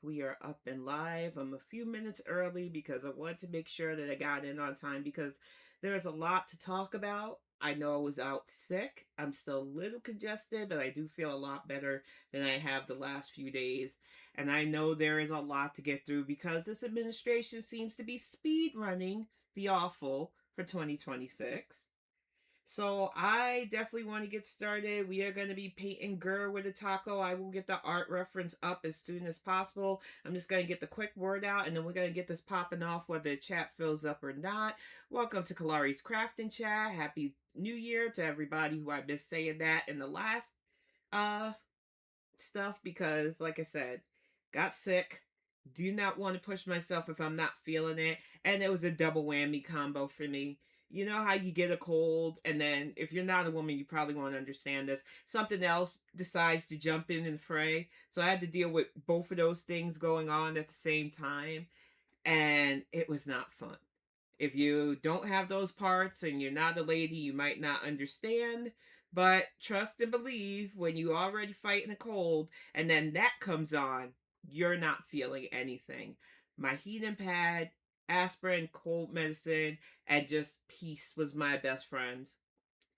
We are up and live. I'm a few minutes early because I wanted to make sure that I got in on time because there's a lot to talk about. I know I was out sick. I'm still a little congested, but I do feel a lot better than I have the last few days. And I know there is a lot to get through because this administration seems to be speed running the awful for 2026. So I definitely want to get started. We are going to be painting Gur with a taco. I will get the art reference up as soon as possible. I'm just going to get the quick word out, and then we're going to get this popping off whether the chat fills up or not. Welcome to Kalari's Crafting Chat. Happy New Year to everybody who I missed saying that in the last uh stuff because, like I said, got sick. Do not want to push myself if I'm not feeling it. And it was a double whammy combo for me. You know how you get a cold, and then if you're not a woman, you probably won't understand this. Something else decides to jump in the fray. So I had to deal with both of those things going on at the same time, and it was not fun. If you don't have those parts and you're not a lady, you might not understand. But trust and believe when you already fighting a cold and then that comes on, you're not feeling anything. My heating pad, aspirin, cold medicine, and just peace was my best friend.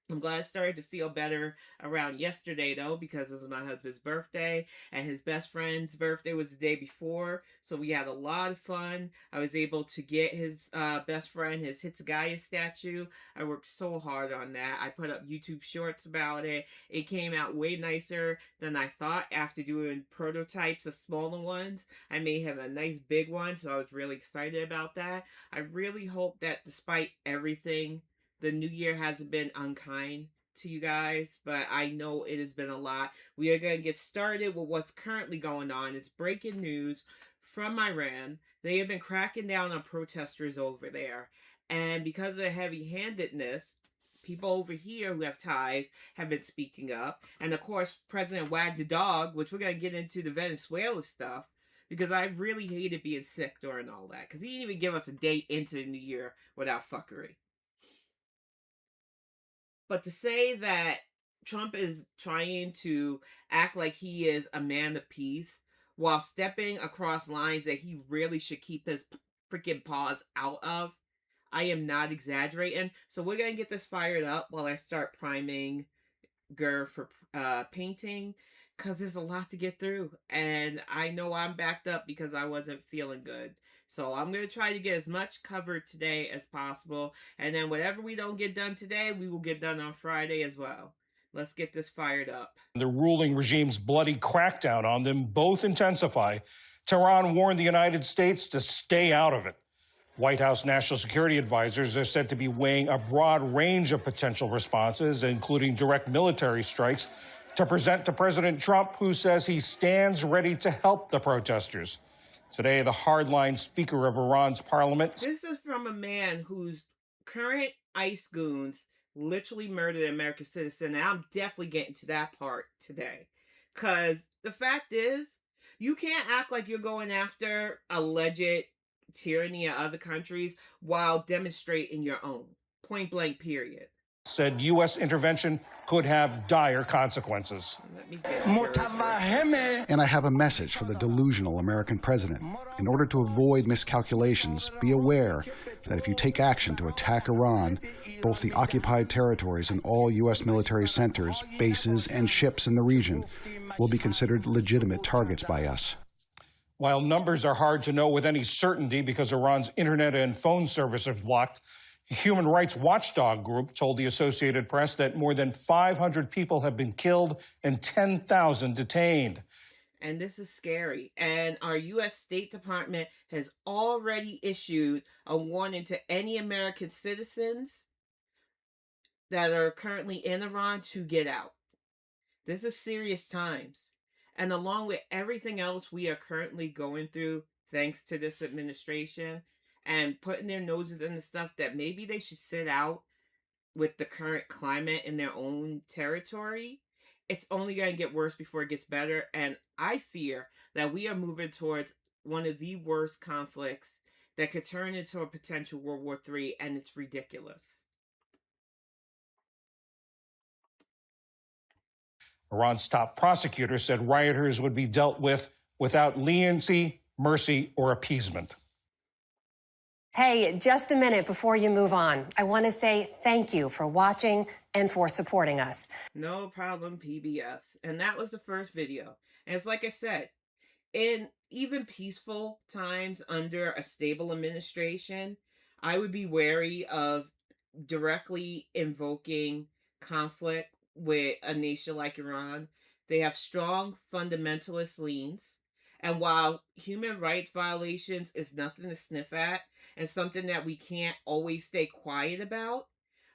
I'm glad I started to feel better around yesterday though, because this was my husband's birthday and his best friend's birthday was the day before. So we had a lot of fun. I was able to get his best friend his Hitsugaya statue. I worked so hard on that. I put up YouTube shorts about it. It came out way nicer than I thought after doing prototypes of smaller ones. I made him a nice big one, so I was really excited about that. I really hope that despite everything, the new year hasn't been unkind to you guys, but I know it has been a lot. We are going to get started with what's currently going on. It's breaking news from Iran. They have been cracking down on protesters over there. And because of the heavy handedness, people over here who have ties have been speaking up. And of course, President Wag the Dog, which we're going to get into the Venezuela stuff, because I really hated being sick during all that. Because he didn't even give us a date into the new year without fuckery. But to say that Trump is trying to act like he is a man of peace while stepping across lines that he really should keep his freaking paws out of, I am not exaggerating. So we're going to get this fired up while I start priming Gur for painting because there's a lot to get through. And I know I'm backed up because I wasn't feeling good. So I'm going to try to get as much covered today as possible. And then whatever we don't get done today, we will get done on Friday as well. Let's get this fired up. The ruling regime's bloody crackdown on them both intensify. Tehran warned the United States to stay out of it. White House national security advisors are said to be weighing a broad range of potential responses, including direct military strikes, to present to President Trump, who says he stands ready to help the protesters. Today, the hardline Speaker of Iran's parliament. This is from a man whose current ICE goons literally murdered an American citizen. And I'm definitely getting to that part today. Because the fact is, you can't act like you're going after alleged tyranny in other countries while demonstrating your own. Point blank, period. Said U.S. intervention could have dire consequences. And I have a message for the delusional American president. In order to avoid miscalculations, be aware that if you take action to attack Iran, both the occupied territories and all U.S. military centers, bases, and ships in the region will be considered legitimate targets by us. While numbers are hard to know with any certainty because Iran's internet and phone service are blocked, a human rights watchdog group told the Associated Press that more than 500 people have been killed and 10,000 detained. And this is scary. And our U.S. State Department has already issued a warning to any American citizens that are currently in Iran to get out. This is serious times. And along with everything else we are currently going through, thanks to this administration, and putting their noses in the stuff that maybe they should sit out with the current climate in their own territory, it's only going to get worse before it gets better. And I fear that we are moving towards one of the worst conflicts that could turn into a potential World War III, and it's ridiculous. Iran's top prosecutor said rioters would be dealt with without leniency, mercy, or appeasement. Hey, just a minute before you move on. I want to say thank you for watching and for supporting us. No problem, PBS. And that was the first video. And it's like I said, in even peaceful times under a stable administration, I would be wary of directly invoking conflict with a nation like Iran. They have strong fundamentalist leans. And while human rights violations is nothing to sniff at and something that we can't always stay quiet about,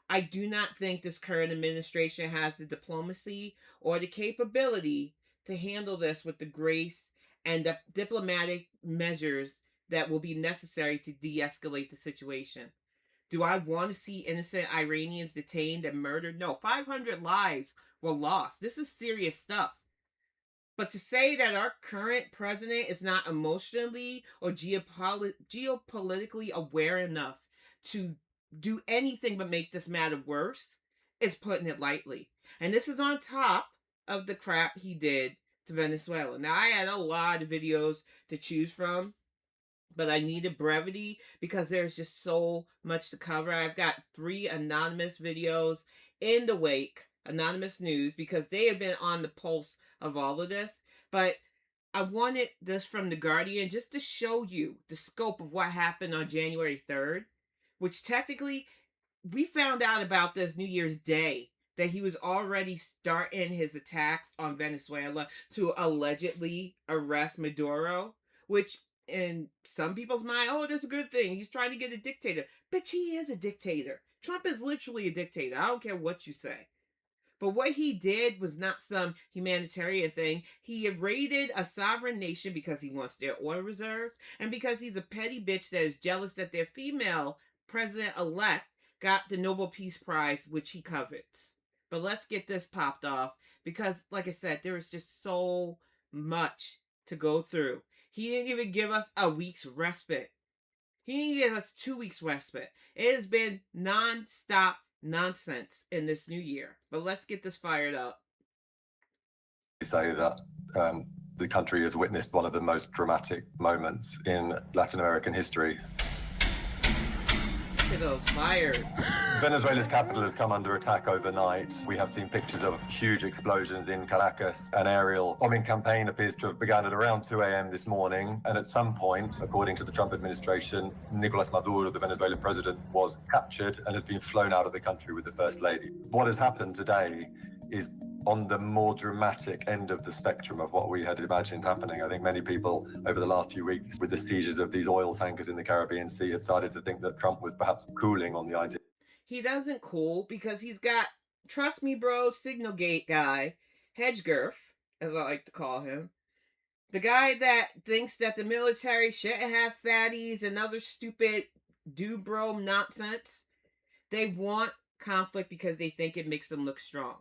I do not think this current administration has the diplomacy or the capability to handle this with the grace and the diplomatic measures that will be necessary to de-escalate the situation. Do I want to see innocent Iranians detained and murdered? No, 500 lives were lost. This is serious stuff. But to say that our current president is not emotionally or geopolitically aware enough to do anything but make this matter worse is putting it lightly. And this is on top of the crap he did to Venezuela. Now, I had a lot of videos to choose from, but I needed brevity because there's just so much to cover. I've got 3 anonymous videos in the wake, anonymous news, because they have been on the pulse of all of this. But I wanted this from The Guardian just to show you the scope of what happened on January 3rd, which technically we found out about this New Year's Day, that he was already starting his attacks on Venezuela to allegedly arrest Maduro, which in some people's mind, oh, that's a good thing. He's trying to get a dictator. Bitch, he is a dictator. Trump is literally a dictator. I don't care what you say. But what he did was not some humanitarian thing. He raided a sovereign nation because he wants their oil reserves and because he's a petty bitch that is jealous that their female president-elect got the Nobel Peace Prize, which he covets. But let's get this popped off because, like I said, there is just so much to go through. He didn't even give us a week's respite. He didn't give us 2 weeks respite. It has been non-stop nonsense in this new year. But let's get this fired up. Say that the country has witnessed one of the most dramatic moments in Latin American history. Look at those fires. Venezuela's capital has come under attack overnight. We have seen pictures of huge explosions in Caracas. An aerial bombing campaign appears to have begun at around 2 a.m. this morning. And at some point, according to the Trump administration, Nicolas Maduro, the Venezuelan president, was captured and has been flown out of the country with the First Lady. What has happened today is on the more dramatic end of the spectrum of what we had imagined happening. I think many people over the last few weeks with the seizures of these oil tankers in the Caribbean Sea had started to think that Trump was perhaps cooling on the idea. He doesn't cool because he's got, trust me bro, Signal Gate guy, Hedgegurf, as I like to call him. The guy that thinks that the military shouldn't have fatties and other stupid do-bro nonsense. They want conflict because they think it makes them look strong.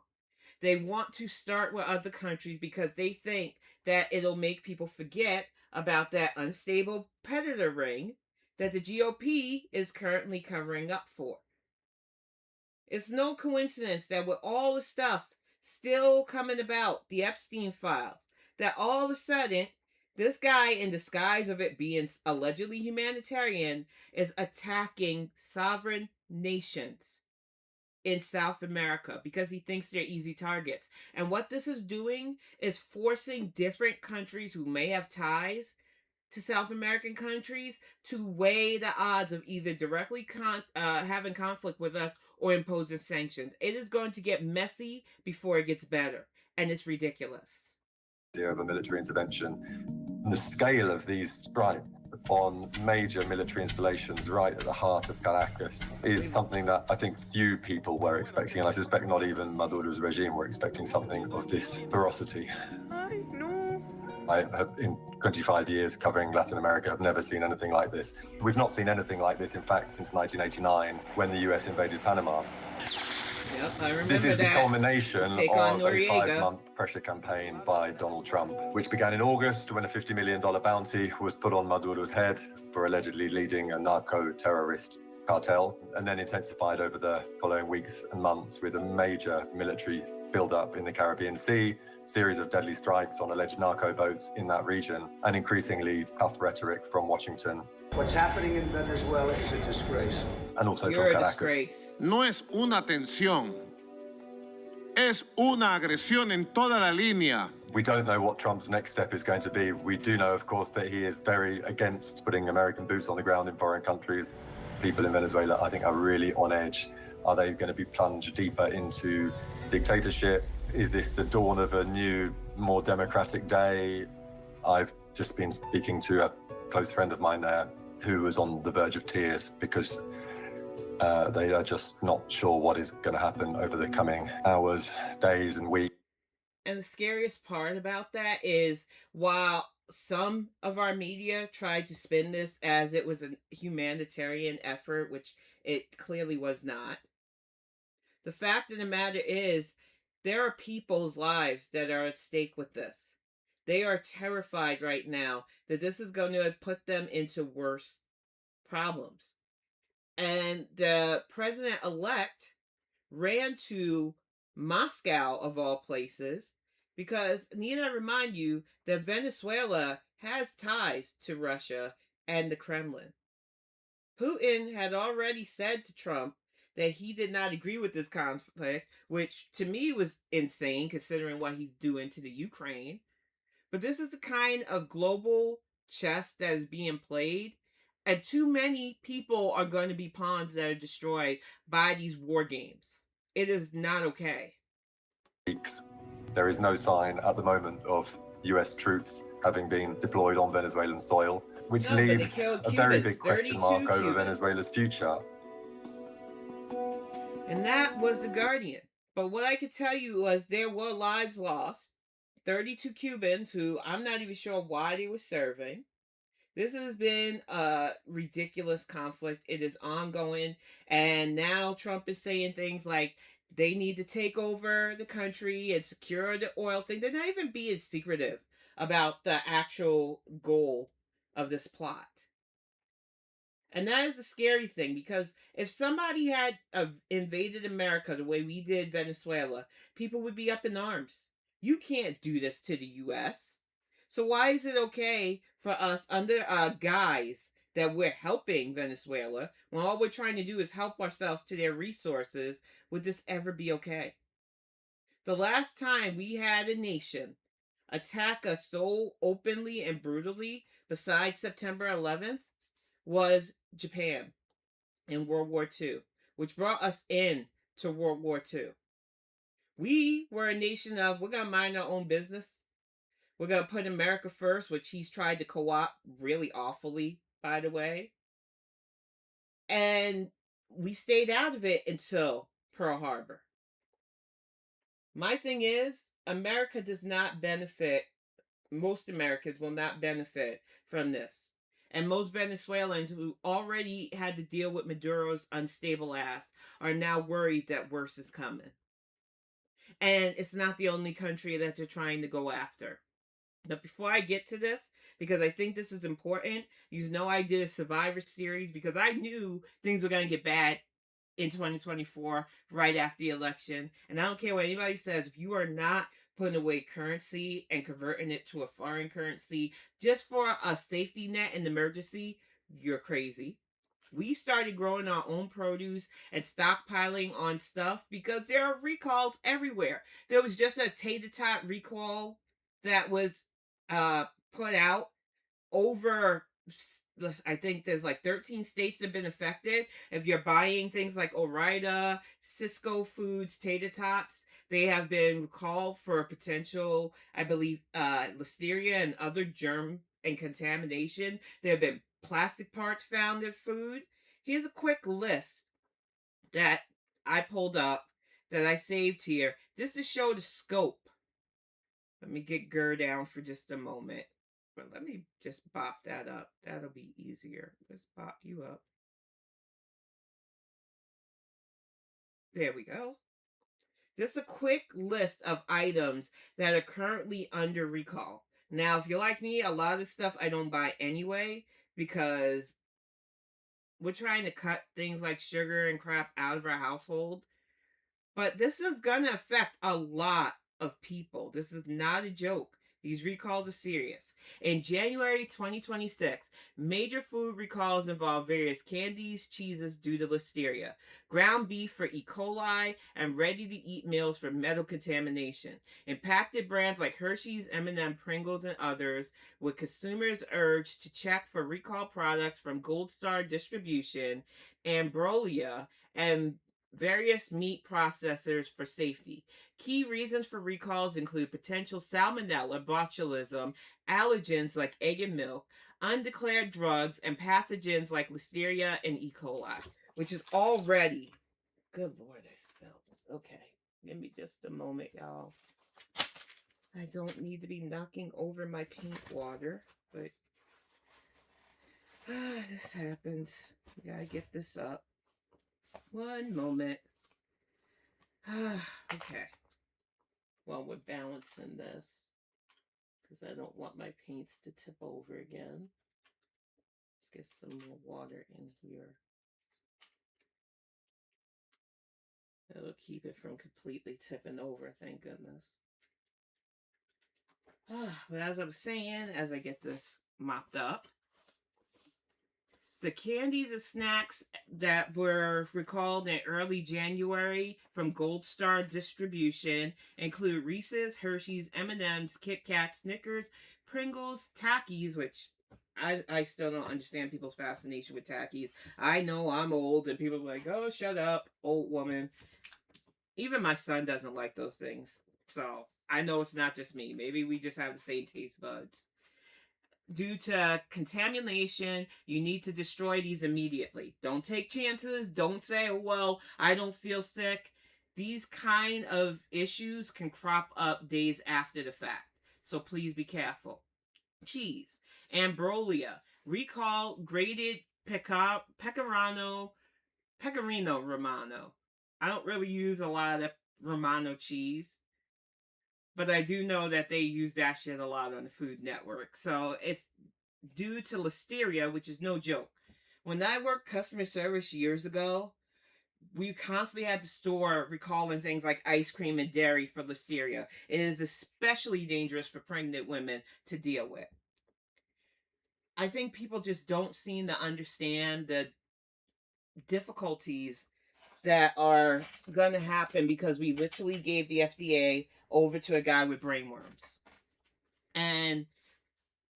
They want to start with other countries because they think that it'll make people forget about that unstable predator ring that the GOP is currently covering up for. It's no coincidence that with all the stuff still coming about, the Epstein files, that all of a sudden, this guy, in disguise of it being allegedly humanitarian, is attacking sovereign nations in South America because he thinks they're easy targets. And what this is doing is forcing different countries who may have ties to South American countries to weigh the odds of either directly having conflict with us or imposing sanctions. It is going to get messy before it gets better, and it's ridiculous. Of a military intervention, and the scale of these strikes on major military installations right at the heart of Caracas is something that I think few people were expecting, and I suspect not even Maduro's regime were expecting something of this ferocity. I have, in 25 years covering Latin America, have never seen anything like this. We've not seen anything like this, in fact, since 1989, when the US invaded Panama. Yep, I remember that. This is the culmination of a Noriega. 5-month pressure campaign by Donald Trump, which began in August when a $50 million bounty was put on Maduro's head for allegedly leading a narco-terrorist cartel, and then intensified over the following weeks and months with a major military build-up in the Caribbean Sea, series of deadly strikes on alleged narco boats in that region, and increasingly tough rhetoric from Washington. What's happening in Venezuela is a disgrace. And also You're from a Caracas. disgrace. No es una tensión, es una agresión en toda la línea. We don't know what Trump's next step is going to be. We do know, of course, that he is very against putting American boots on the ground in foreign countries. People in Venezuela, I think, are really on edge. Are they going to be plunged deeper into dictatorship? Is this the dawn of a new, more democratic day? I've just been speaking to a close friend of mine there who was on the verge of tears because they are just not sure what is going to happen over the coming hours, days, and weeks. And the scariest part about that is while some of our media tried to spin this as it was a humanitarian effort, which it clearly was not, the fact of the matter is there are people's lives that are at stake with this. They are terrified right now that this is going to put them into worse problems. And the president-elect ran to Moscow, of all places, because need I remind you that Venezuela has ties to Russia and the Kremlin. Putin had already said to Trump that he did not agree with this conflict, which to me was insane considering what he's doing to the Ukraine. But this is the kind of global chess that is being played, and too many people are going to be pawns that are destroyed by these war games. It is not okay. There is no sign at the moment of US troops having been deployed on Venezuelan soil, which leaves a very big question mark over Venezuela's future. And that was The Guardian. But what I could tell you was there were lives lost. 32 Cubans who I'm not even sure why they were serving. This has been a ridiculous conflict. It is ongoing. And now Trump is saying things like they need to take over the country and secure the oil thing. They're not even being secretive about the actual goal of this plot. And that is the scary thing, because if somebody had invaded America the way we did Venezuela, people would be up in arms. You can't do this to the U.S. So why is it okay for us under guise that we're helping Venezuela when all we're trying to do is help ourselves to their resources? Would this ever be okay? The last time we had a nation attack us so openly and brutally, besides September 11th, was Japan in World War II, which brought us in to World War II. We were a nation of, we're going to mind our own business. We're going to put America first, which he's tried to co-opt really awfully, by the way. And we stayed out of it until Pearl Harbor. My thing is, America does not benefit, most Americans will not benefit from this. And most Venezuelans who already had to deal with Maduro's unstable ass are now worried that worse is coming. And it's not the only country that they're trying to go after. But before I get to this, because I think this is important, you know I did a Survivor series because I knew things were going to get bad in 2024 right after the election. And I don't care what anybody says, if you are not putting away currency and converting it to a foreign currency just for a safety net in emergency, you're crazy. We started growing our own produce and stockpiling on stuff because there are recalls everywhere. There was just a tater tot recall that was put out over, I think there's like 13 states that have been affected. If you're buying things like Ore-Ida, Cisco Foods, tater tots, they have been recalled for potential, I believe, listeria and other germ and contamination. There have been plastic parts found in food. Here's a quick list that I pulled up that I saved here just to show the scope. Let me get Gur down for just a moment. But let me just bop that up. That'll be easier. Let's bop you up. There we go. Just a quick list of items that are currently under recall. Now, if you're like me, a lot of this stuff I don't buy anyway because we're trying to cut things like sugar and crap out of our household. But this is going to affect a lot of people. This is not a joke. These recalls are serious. In January 2026, major food recalls involve various candies, cheeses due to listeria, ground beef for E. coli, and ready-to-eat meals for metal contamination. Impacted brands like Hershey's, M&M, Pringles, and others, with consumers urged to check for recall products from Gold Star Distribution, Ambrolia, and various meat processors for safety. Key reasons for recalls include potential salmonella, botulism, allergens like egg and milk, undeclared drugs, and pathogens like listeria and E. coli, which is already, good Lord, I spelled. Okay, give me just a moment, y'all. I don't need to be knocking over my paint water, but this happens. I gotta get this up. One moment. Okay. Well, we're balancing this because I don't want my paints to tip over again. Let's get some more water in here. That'll keep it from completely tipping over, thank goodness. But as I was saying, as I get this mopped up, the candies and snacks that were recalled in early January from Gold Star Distribution include Reese's, Hershey's, M&M's, Kit Kat, Snickers, Pringles, Takis, which I still don't understand people's fascination with Takis. I know I'm old and people are like, oh, shut up, old woman. Even my son doesn't like those things. So I know it's not just me. Maybe we just have the same taste buds. Due to contamination, you need to destroy these immediately. Don't take chances. Don't say, oh, well, I don't feel sick. These kind of issues can crop up days after the fact. So please be careful. Cheese. Ambrolia. Recall grated pecorino Romano. I don't really use a lot of Romano cheese. But I do know that they use that shit a lot on the Food Network. So it's due to listeria, which is no joke. When I worked customer service years ago, we constantly had the store recalling things like ice cream and dairy for listeria. It is especially dangerous for pregnant women to deal with. I think people just don't seem to understand the difficulties that are going to happen because we literally gave the FDA over to a guy with brainworms. And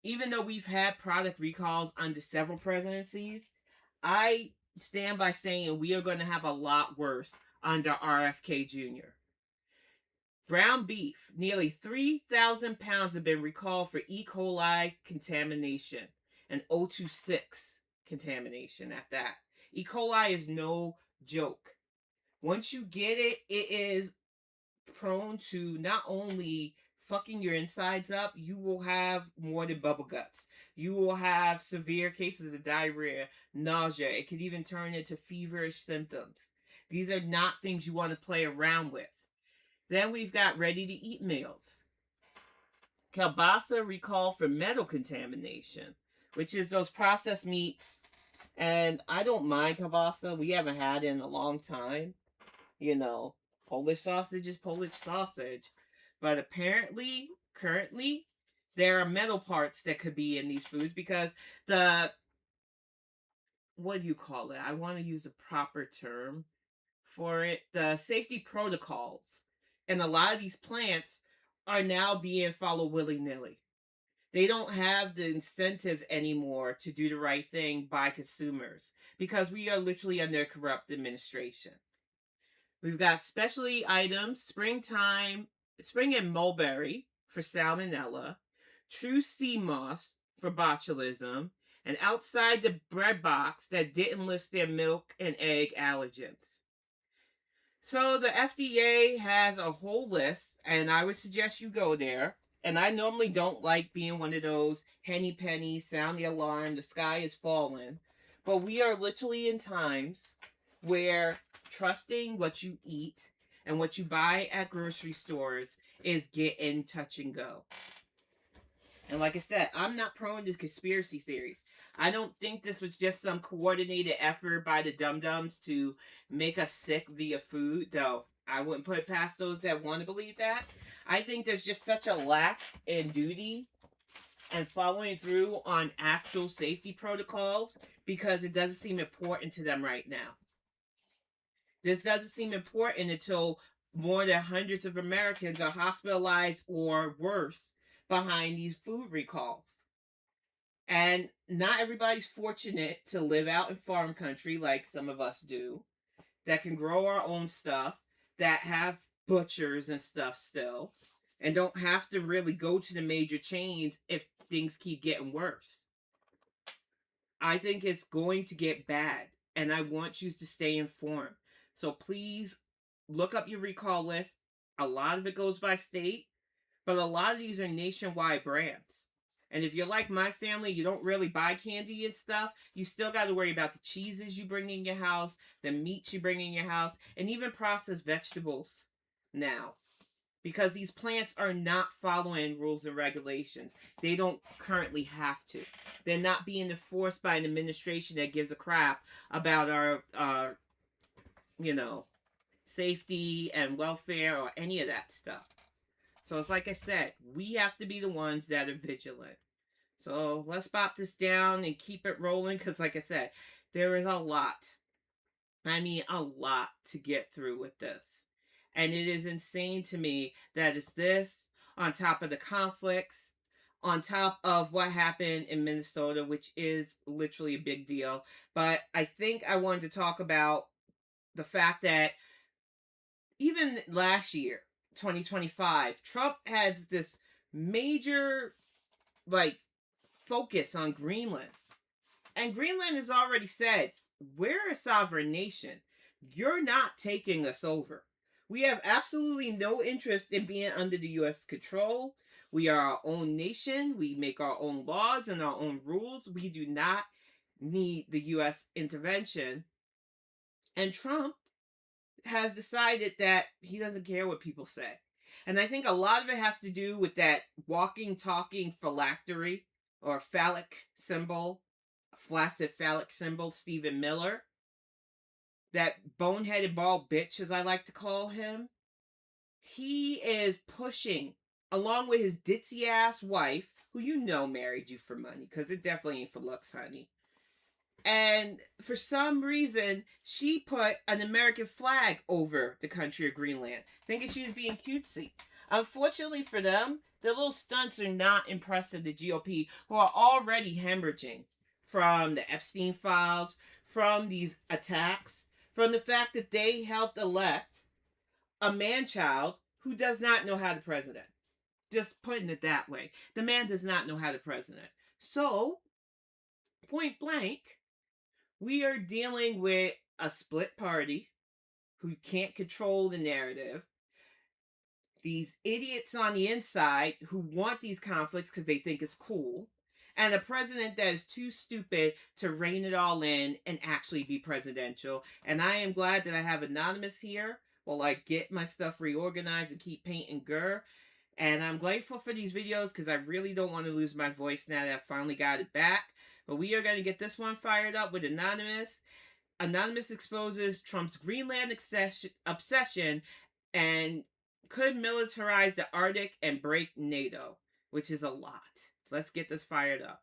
even though we've had product recalls under several presidencies, I stand by saying we are going to have a lot worse under RFK Jr. Ground beef, nearly 3,000 pounds have been recalled for E. coli contamination and O26 contamination at that. E. coli is no joke. Once you get it, it is prone to not only fucking your insides up, you will have more than bubble guts. You will have severe cases of diarrhea, nausea. It could even turn into feverish symptoms. These are not things you want to play around with. Then we've got ready-to-eat meals. Kielbasa recalled for metal contamination, which is those processed meats. And I don't mind kielbasa. We haven't had it in a long time. You know, Polish sausage is Polish sausage. But apparently, currently, there are metal parts that could be in these foods because what do you call it? I want to use a proper term for it. The safety protocols. And a lot of these plants are now being followed willy-nilly. They don't have the incentive anymore to do the right thing by consumers because we are literally under a corrupt administration. We've got specialty items, spring and mulberry for salmonella, true sea moss for botulism, and outside the bread box that didn't list their milk and egg allergens. So the FDA has a whole list, and I would suggest you go there. And I normally don't like being one of those henny penny, sound the alarm, the sky is falling. But we are literally in times where trusting what you eat and what you buy at grocery stores is getting touch and go. And like I said, I'm not prone to conspiracy theories. I don't think this was just some coordinated effort by the dum-dums to make us sick via food, though I wouldn't put it past those that want to believe that. I think there's just such a lax in duty and following through on actual safety protocols because it doesn't seem important to them right now. This doesn't seem important until more than hundreds of Americans are hospitalized or worse behind these food recalls. And not everybody's fortunate to live out in farm country like some of us do, that can grow our own stuff, that have butchers and stuff still, and don't have to really go to the major chains if things keep getting worse. I think it's going to get bad, and I want you to stay informed. So please look up your recall list. A lot of it goes by state, but a lot of these are nationwide brands. And if you're like my family, you don't really buy candy and stuff, you still got to worry about the cheeses you bring in your house, the meats you bring in your house, and even processed vegetables now. Because these plants are not following rules and regulations. They don't currently have to. They're not being enforced by an administration that gives a crap about our safety and welfare or any of that stuff. So it's like I said, we have to be the ones that are vigilant. So let's pop this down and keep it rolling because like I said, there is a lot. I mean, a lot to get through with this. And it is insane to me that it's this on top of the conflicts, on top of what happened in Minnesota, which is literally a big deal. But I think I wanted to talk about the fact that even last year, 2025, Trump has this major, focus on Greenland. And Greenland has already said, we're a sovereign nation. You're not taking us over. We have absolutely no interest in being under the U.S. control. We are our own nation. We make our own laws and our own rules. We do not need the U.S. intervention. And Trump has decided that he doesn't care what people say. And I think a lot of it has to do with that walking, talking phylactery or phallic symbol, flaccid phallic symbol, Stephen Miller. That boneheaded bald bitch, as I like to call him. He is pushing, along with his ditzy ass wife, who you know married you for money, because it definitely ain't for looks, honey. And for some reason, she put an American flag over the country of Greenland, thinking she was being cutesy. Unfortunately for them, their little stunts are not impressive the GOP, who are already hemorrhaging from the Epstein files, from these attacks, from the fact that they helped elect a man-child who does not know how to president. Just putting it that way. The man does not know how to president. So, point blank, we are dealing with a split party who can't control the narrative. These idiots on the inside who want these conflicts because they think it's cool. And a president that is too stupid to rein it all in and actually be presidential. And I am glad that I have Anonymous here while I get my stuff reorganized and keep painting Gurr. And I'm grateful for these videos because I really don't want to lose my voice now that I finally got it back. But we are going to get this one fired up with Anonymous. Anonymous exposes Trump's Greenland obsession and could militarize the Arctic and break NATO, which is a lot. Let's get this fired up.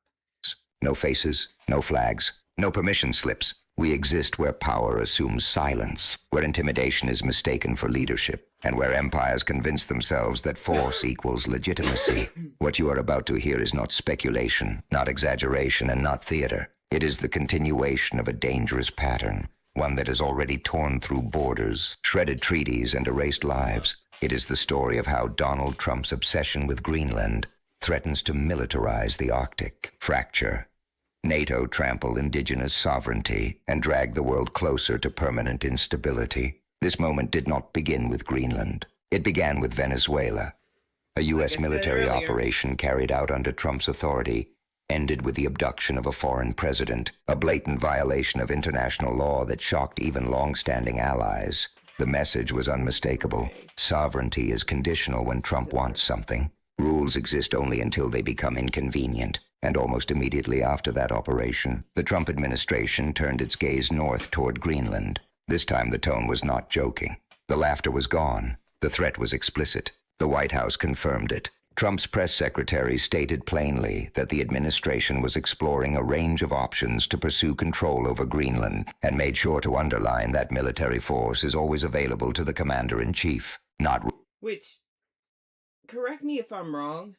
No faces, no flags, no permission slips. We exist where power assumes silence, where intimidation is mistaken for leadership, and where empires convince themselves that force equals legitimacy. What you are about to hear is not speculation, not exaggeration, and not theater. It is the continuation of a dangerous pattern, one that has already torn through borders, shredded treaties, and erased lives. It is the story of how Donald Trump's obsession with Greenland threatens to militarize the Arctic, fracture NATO, trample indigenous sovereignty, and drag the world closer to permanent instability. This moment did not begin with Greenland. It began with Venezuela. A U.S. military operation carried out under Trump's authority ended with the abduction of a foreign president, a blatant violation of international law that shocked even long-standing allies. The message was unmistakable. Sovereignty is conditional when Trump wants something. Rules exist only until they become inconvenient. And almost immediately after that operation, the Trump administration turned its gaze north toward Greenland. This time the tone was not joking. The laughter was gone. The threat was explicit. The White House confirmed it. Trump's press secretary stated plainly that the administration was exploring a range of options to pursue control over Greenland and made sure to underline that military force is always available to the commander-in-chief, not... Which, correct me if I'm wrong,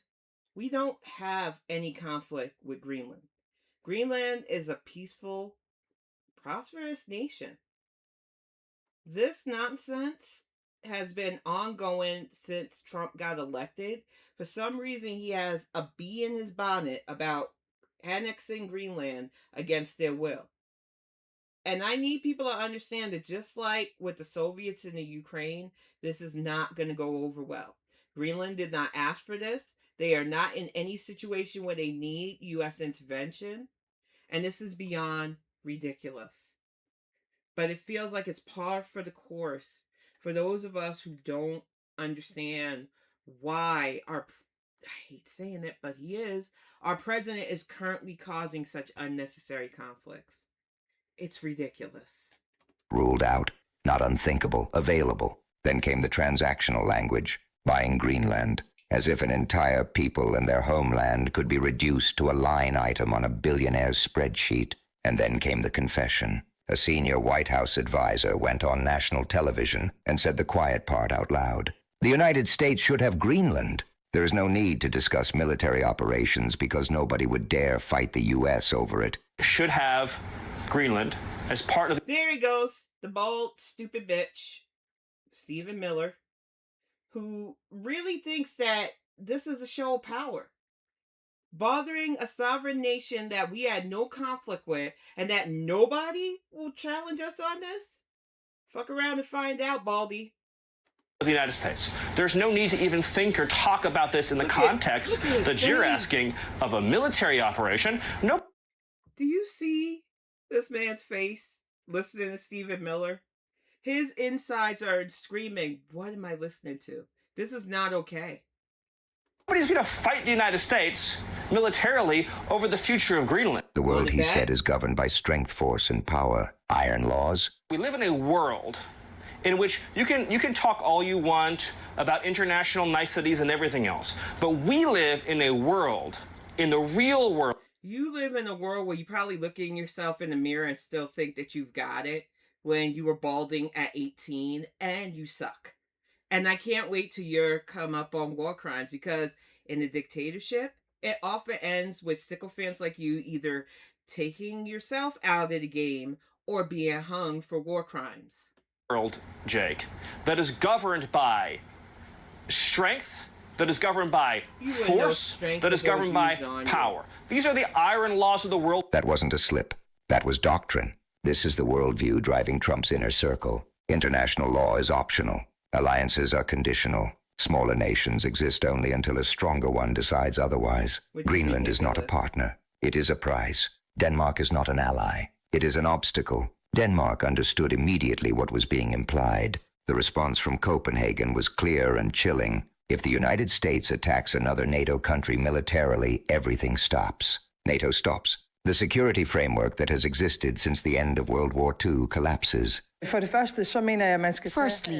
we don't have any conflict with Greenland. Greenland is a peaceful, prosperous nation. This nonsense has been ongoing since Trump got elected. For some reason, he has a bee in his bonnet about annexing Greenland against their will. And I need people to understand that just like with the Soviets in the Ukraine, this is not going to go over well. Greenland did not ask for this. They are not in any situation where they need U.S. intervention. And this is beyond ridiculous. But it feels like it's par for the course for those of us who don't understand why I hate saying it, but our president is currently causing such unnecessary conflicts. It's ridiculous. Ruled out, not unthinkable, available. Then came the transactional language, buying Greenland, as if an entire people and their homeland could be reduced to a line item on a billionaire's spreadsheet. And then came the confession. A senior White House advisor went on national television and said the quiet part out loud. The United States should have Greenland. There is no need to discuss military operations because nobody would dare fight the U.S. over it. Should have Greenland as part of... There he goes, the bald, stupid bitch, Stephen Miller, who really thinks that this is a show of power. Bothering a sovereign nation that we had no conflict with and that nobody will challenge us on this? Fuck around and find out, Baldy. The United States. There's no need to even think or talk about this in the context that you're asking of a military operation. Nope. Do you see this man's face listening to Stephen Miller? His insides are screaming, what am I listening to? This is not okay. Nobody's going to fight the United States militarily over the future of Greenland. The world, he said, is governed by strength, force, and power. Iron laws. We live in a world in which you can talk all you want about international niceties and everything else. But we live in a world, in the real world. You live in a world where you probably look in yourself in the mirror and still think that you've got it when you were balding at 18 and you suck. And I can't wait till you come up on war crimes, because in the dictatorship, it often ends with sycophants like you either taking yourself out of the game or being hung for war crimes. World, Jake, that is governed by strength, that is governed by force, that is governed by power. These are the iron laws of the world. That wasn't a slip. That was doctrine. This is the worldview driving Trump's inner circle. International law is optional. Alliances are conditional. Smaller nations exist only until a stronger one decides otherwise. Greenland is not a partner. It is a prize. Denmark is not an ally. It is an obstacle. Denmark understood immediately what was being implied. The response from Copenhagen was clear and chilling. If the United States attacks another NATO country militarily, everything stops. NATO stops. The security framework that has existed since the end of World War II collapses. Firstly,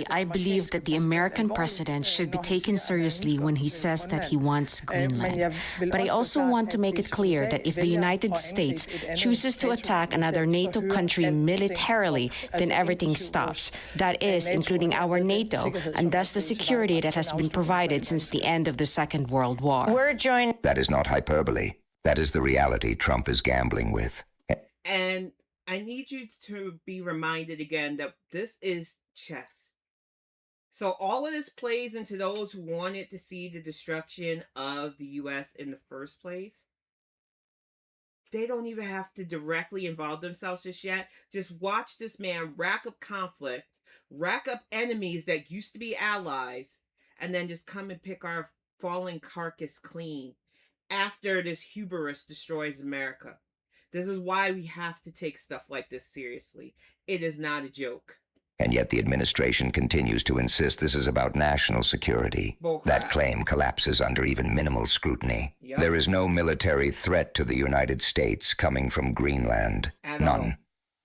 I believe that the American president should be taken seriously when he says that he wants Greenland. But I also want to make it clear that if the United States chooses to attack another NATO country militarily, then everything stops. That is, including our NATO, and thus the security that has been provided since the end of the Second World War. That is not hyperbole. That is the reality Trump is gambling with. And I need you to be reminded again that this is chess. So all of this plays into those who wanted to see the destruction of the U.S. in the first place. They don't even have to directly involve themselves just yet. Just watch this man rack up conflict, rack up enemies that used to be allies, and then just come and pick our fallen carcass clean after this hubris destroys America. This is why we have to take stuff like this seriously. It is not a joke. And yet the administration continues to insist this is about national security. That claim collapses under even minimal scrutiny. Yep. There is no military threat to the United States coming from Greenland. None.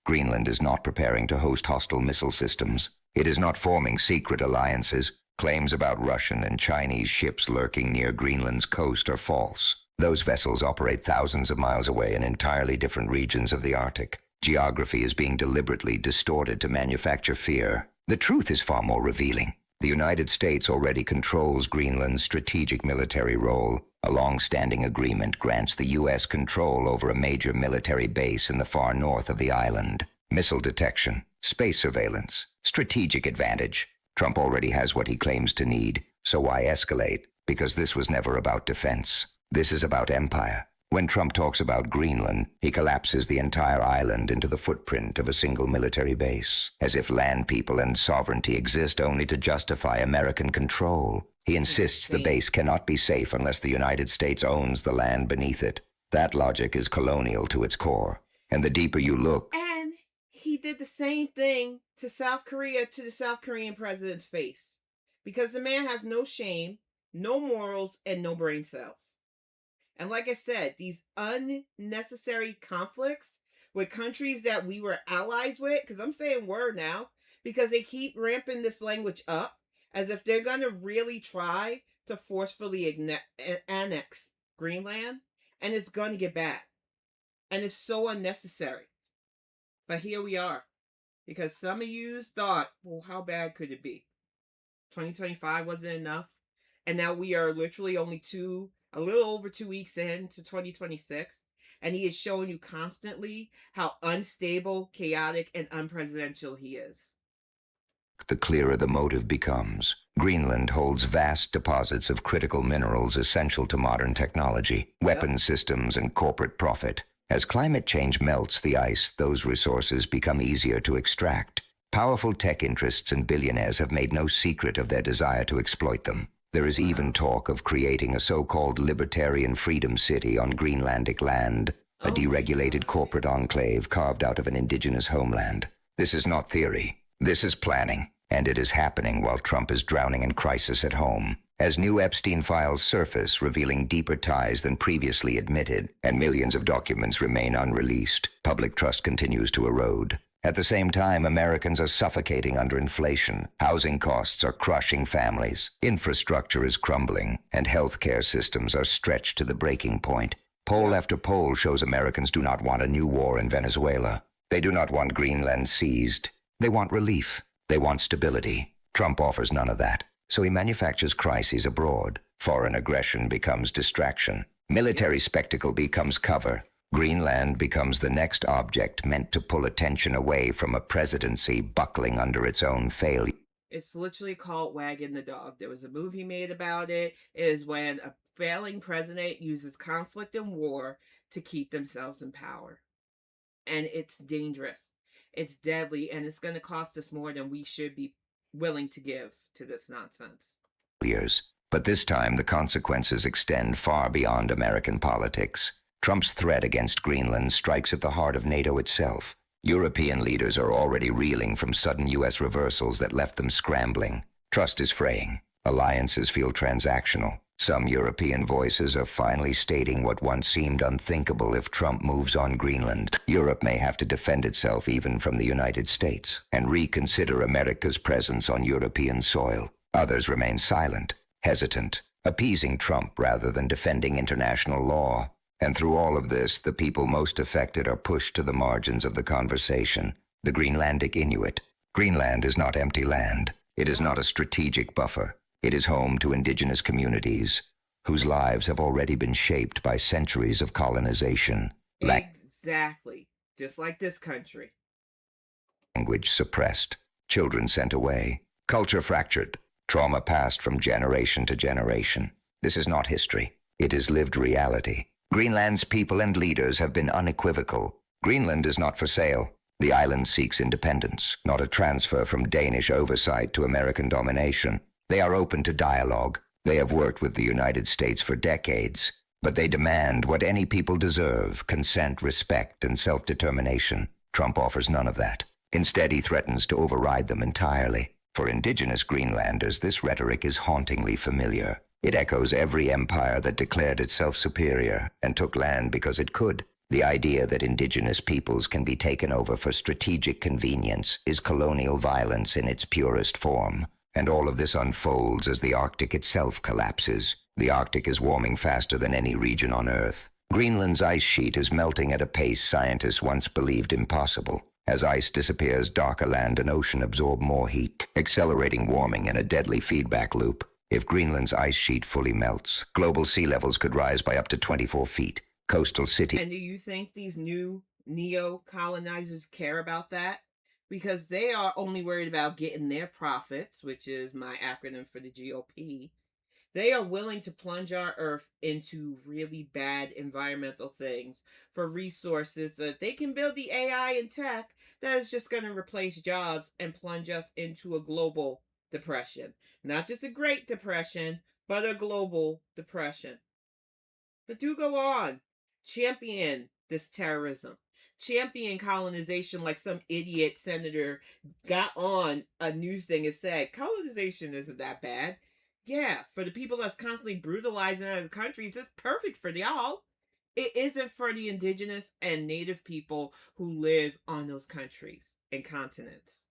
Greenland is not preparing to host hostile missile systems. It is not forming secret alliances. Claims about Russian and Chinese ships lurking near Greenland's coast are false. Those vessels operate thousands of miles away in entirely different regions of the Arctic. Geography is being deliberately distorted to manufacture fear. The truth is far more revealing. The United States already controls Greenland's strategic military role. A long-standing agreement grants the U.S. control over a major military base in the far north of the island. Missile detection, space surveillance, strategic advantage. Trump already has what he claims to need, so why escalate? Because this was never about defense. This is about empire. When Trump talks about Greenland, he collapses the entire island into the footprint of a single military base, as if land people and sovereignty exist only to justify American control. He insists the base cannot be safe unless the United States owns the land beneath it. That logic is colonial to its core. And the deeper you look... And he did the same thing to South Korea, to the South Korean president's face. Because the man has no shame, no morals, and no brain cells. And like I said, these unnecessary conflicts with countries that we were allies with, because I'm saying were now, because they keep ramping this language up as if they're going to really try to forcefully annex Greenland, and it's going to get bad. And it's so unnecessary. But here we are, because some of you thought, well, how bad could it be? 2025 wasn't enough, and now we are literally only a little over 2 weeks into 2026, and he is showing you constantly how unstable, chaotic, and unpresidential he is. The clearer the motive becomes. Greenland holds vast deposits of critical minerals essential to modern technology, weapon systems, and corporate profit. As climate change melts the ice, those resources become easier to extract. Powerful tech interests and billionaires have made no secret of their desire to exploit them. There is even talk of creating a so-called libertarian freedom city on Greenlandic land, a deregulated corporate enclave carved out of an indigenous homeland. This is not theory. This is planning, and it is happening while Trump is drowning in crisis at home. As new Epstein files surface, revealing deeper ties than previously admitted, and millions of documents remain unreleased, public trust continues to erode. At the same time, Americans are suffocating under inflation. Housing costs are crushing families. Infrastructure is crumbling, and healthcare systems are stretched to the breaking point. Poll after poll shows Americans do not want a new war in Venezuela. They do not want Greenland seized. They want relief. They want stability. Trump offers none of that. So he manufactures crises abroad. Foreign aggression becomes distraction. Military spectacle becomes cover. Greenland becomes the next object meant to pull attention away from a presidency buckling under its own failure. It's literally called Wagging the Dog. There was a movie made about it. It is when a failing president uses conflict and war to keep themselves in power. And it's dangerous. It's deadly, and it's going to cost us more than we should be willing to give to this nonsense. But this time, the consequences extend far beyond American politics. Trump's threat against Greenland strikes at the heart of NATO itself. European leaders are already reeling from sudden U.S. reversals that left them scrambling. Trust is fraying. Alliances feel transactional. Some European voices are finally stating what once seemed unthinkable if Trump moves on Greenland. Europe may have to defend itself even from the United States and reconsider America's presence on European soil. Others remain silent, hesitant, appeasing Trump rather than defending international law. And through all of this, the people most affected are pushed to the margins of the conversation. The Greenlandic Inuit. Greenland is not empty land. It is not a strategic buffer. It is home to indigenous communities whose lives have already been shaped by centuries of colonization. Exactly. Just like this country. Language suppressed. Children sent away. Culture fractured. Trauma passed from generation to generation. This is not history. It is lived reality. Greenland's people and leaders have been unequivocal. Greenland is not for sale. The island seeks independence, not a transfer from Danish oversight to American domination. They are open to dialogue. They have worked with the United States for decades, but they demand what any people deserve: consent, respect, and self-determination. Trump offers none of that. Instead, he threatens to override them entirely. For indigenous Greenlanders, this rhetoric is hauntingly familiar. It echoes every empire that declared itself superior and took land because it could. The idea that indigenous peoples can be taken over for strategic convenience is colonial violence in its purest form. And all of this unfolds as the Arctic itself collapses. The Arctic is warming faster than any region on Earth. Greenland's ice sheet is melting at a pace scientists once believed impossible. As ice disappears, darker land and ocean absorb more heat, accelerating warming in a deadly feedback loop. If Greenland's ice sheet fully melts, global sea levels could rise by up to 24 feet. Coastal cities... And do you think these new neo-colonizers care about that? Because they are only worried about getting their profits, which is my acronym for the GOP. They are willing to plunge our Earth into really bad environmental things for resources so that they can build the AI and tech that is just going to replace jobs and plunge us into a global depression. Not just a Great Depression, but a global depression. But do go on. Champion this terrorism. Champion colonization like some idiot senator got on a news thing and said, colonization isn't that bad. Yeah, for the people that's constantly brutalizing other countries, it's perfect for y'all. It isn't for the indigenous and native people who live on those countries and continents.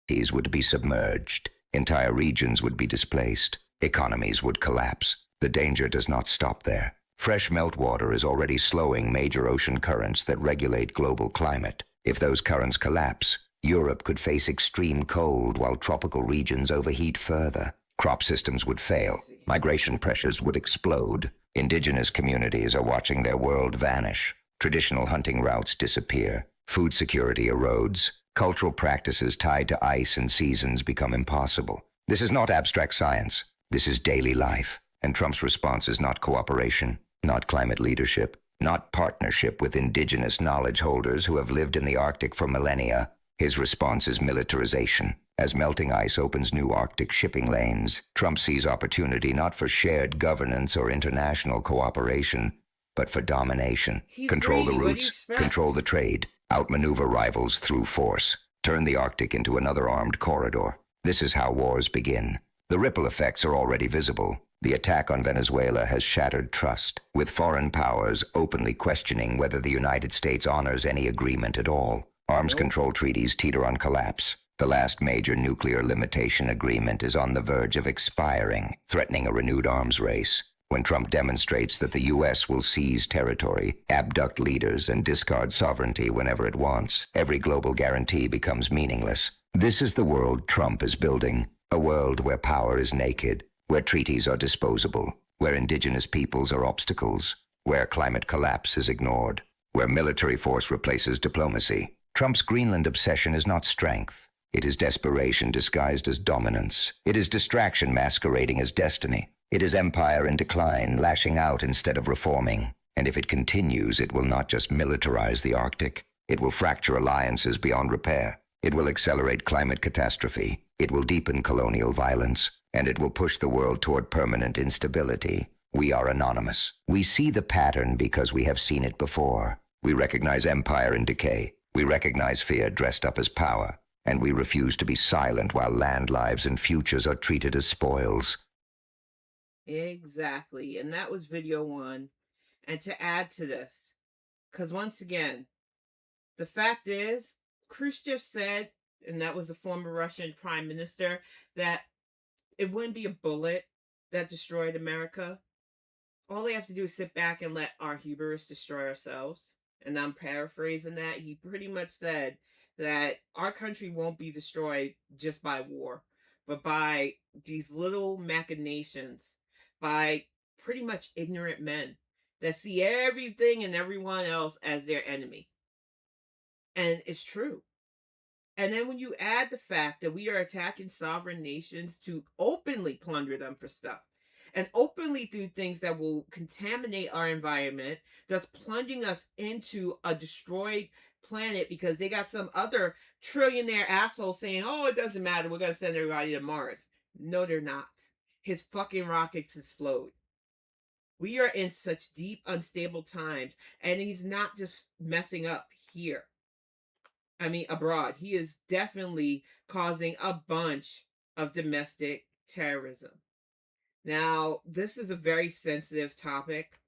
These would be submerged. Entire regions would be displaced. Economies would collapse. The danger does not stop there. Fresh meltwater is already slowing major ocean currents that regulate global climate. If those currents collapse, Europe could face extreme cold while tropical regions overheat further. Crop systems would fail. Migration pressures would explode. Indigenous communities are watching their world vanish. Traditional hunting routes disappear. Food security erodes. Cultural practices tied to ice and seasons become impossible. This is not abstract science. This is daily life. And Trump's response is not cooperation, not climate leadership, not partnership with indigenous knowledge holders who have lived in the Arctic for millennia. His response is militarization. As melting ice opens new Arctic shipping lanes, Trump sees opportunity not for shared governance or international cooperation, but for domination. Control the routes, control the trade, outmaneuver rivals through force, turn the Arctic into another armed corridor. This is how wars begin. The ripple effects are already visible. The attack on Venezuela has shattered trust, with foreign powers openly questioning whether the United States honors any agreement at all. Arms control treaties teeter on collapse. The last major nuclear limitation agreement is on the verge of expiring, threatening a renewed arms race. When Trump demonstrates that the U.S. will seize territory, abduct leaders, and discard sovereignty whenever it wants, every global guarantee becomes meaningless. This is the world Trump is building, a world where power is naked, where treaties are disposable, where indigenous peoples are obstacles, where climate collapse is ignored, where military force replaces diplomacy. Trump's Greenland obsession is not strength. It is desperation disguised as dominance. It is distraction masquerading as destiny. It is empire in decline, lashing out instead of reforming. And if it continues, it will not just militarize the Arctic. It will fracture alliances beyond repair. It will accelerate climate catastrophe. It will deepen colonial violence. And it will push the world toward permanent instability. We are anonymous. We see the pattern because we have seen it before. We recognize empire in decay. We recognize fear dressed up as power. And we refuse to be silent while land lives and futures are treated as spoils. Exactly. And that was video one. And to add to this, because once again, the fact is, Khrushchev said, and that was a former Russian prime minister, that it wouldn't be a bullet that destroyed America. All they have to do is sit back and let our hubris destroy ourselves. And I'm paraphrasing that. He pretty much said that our country won't be destroyed just by war, but by these little machinations, by pretty much ignorant men that see everything and everyone else as their enemy. And it's true. And then when you add the fact that we are attacking sovereign nations to openly plunder them for stuff, and openly do things that will contaminate our environment, thus plunging us into a destroyed planet because they got some other trillionaire asshole saying, oh, it doesn't matter, we're going to send everybody to Mars. No, they're not. His fucking rockets explode. We are in such deep, unstable times, and he's not just messing up here. abroad. He is definitely causing a bunch of domestic terrorism. Now, this is a very sensitive topic.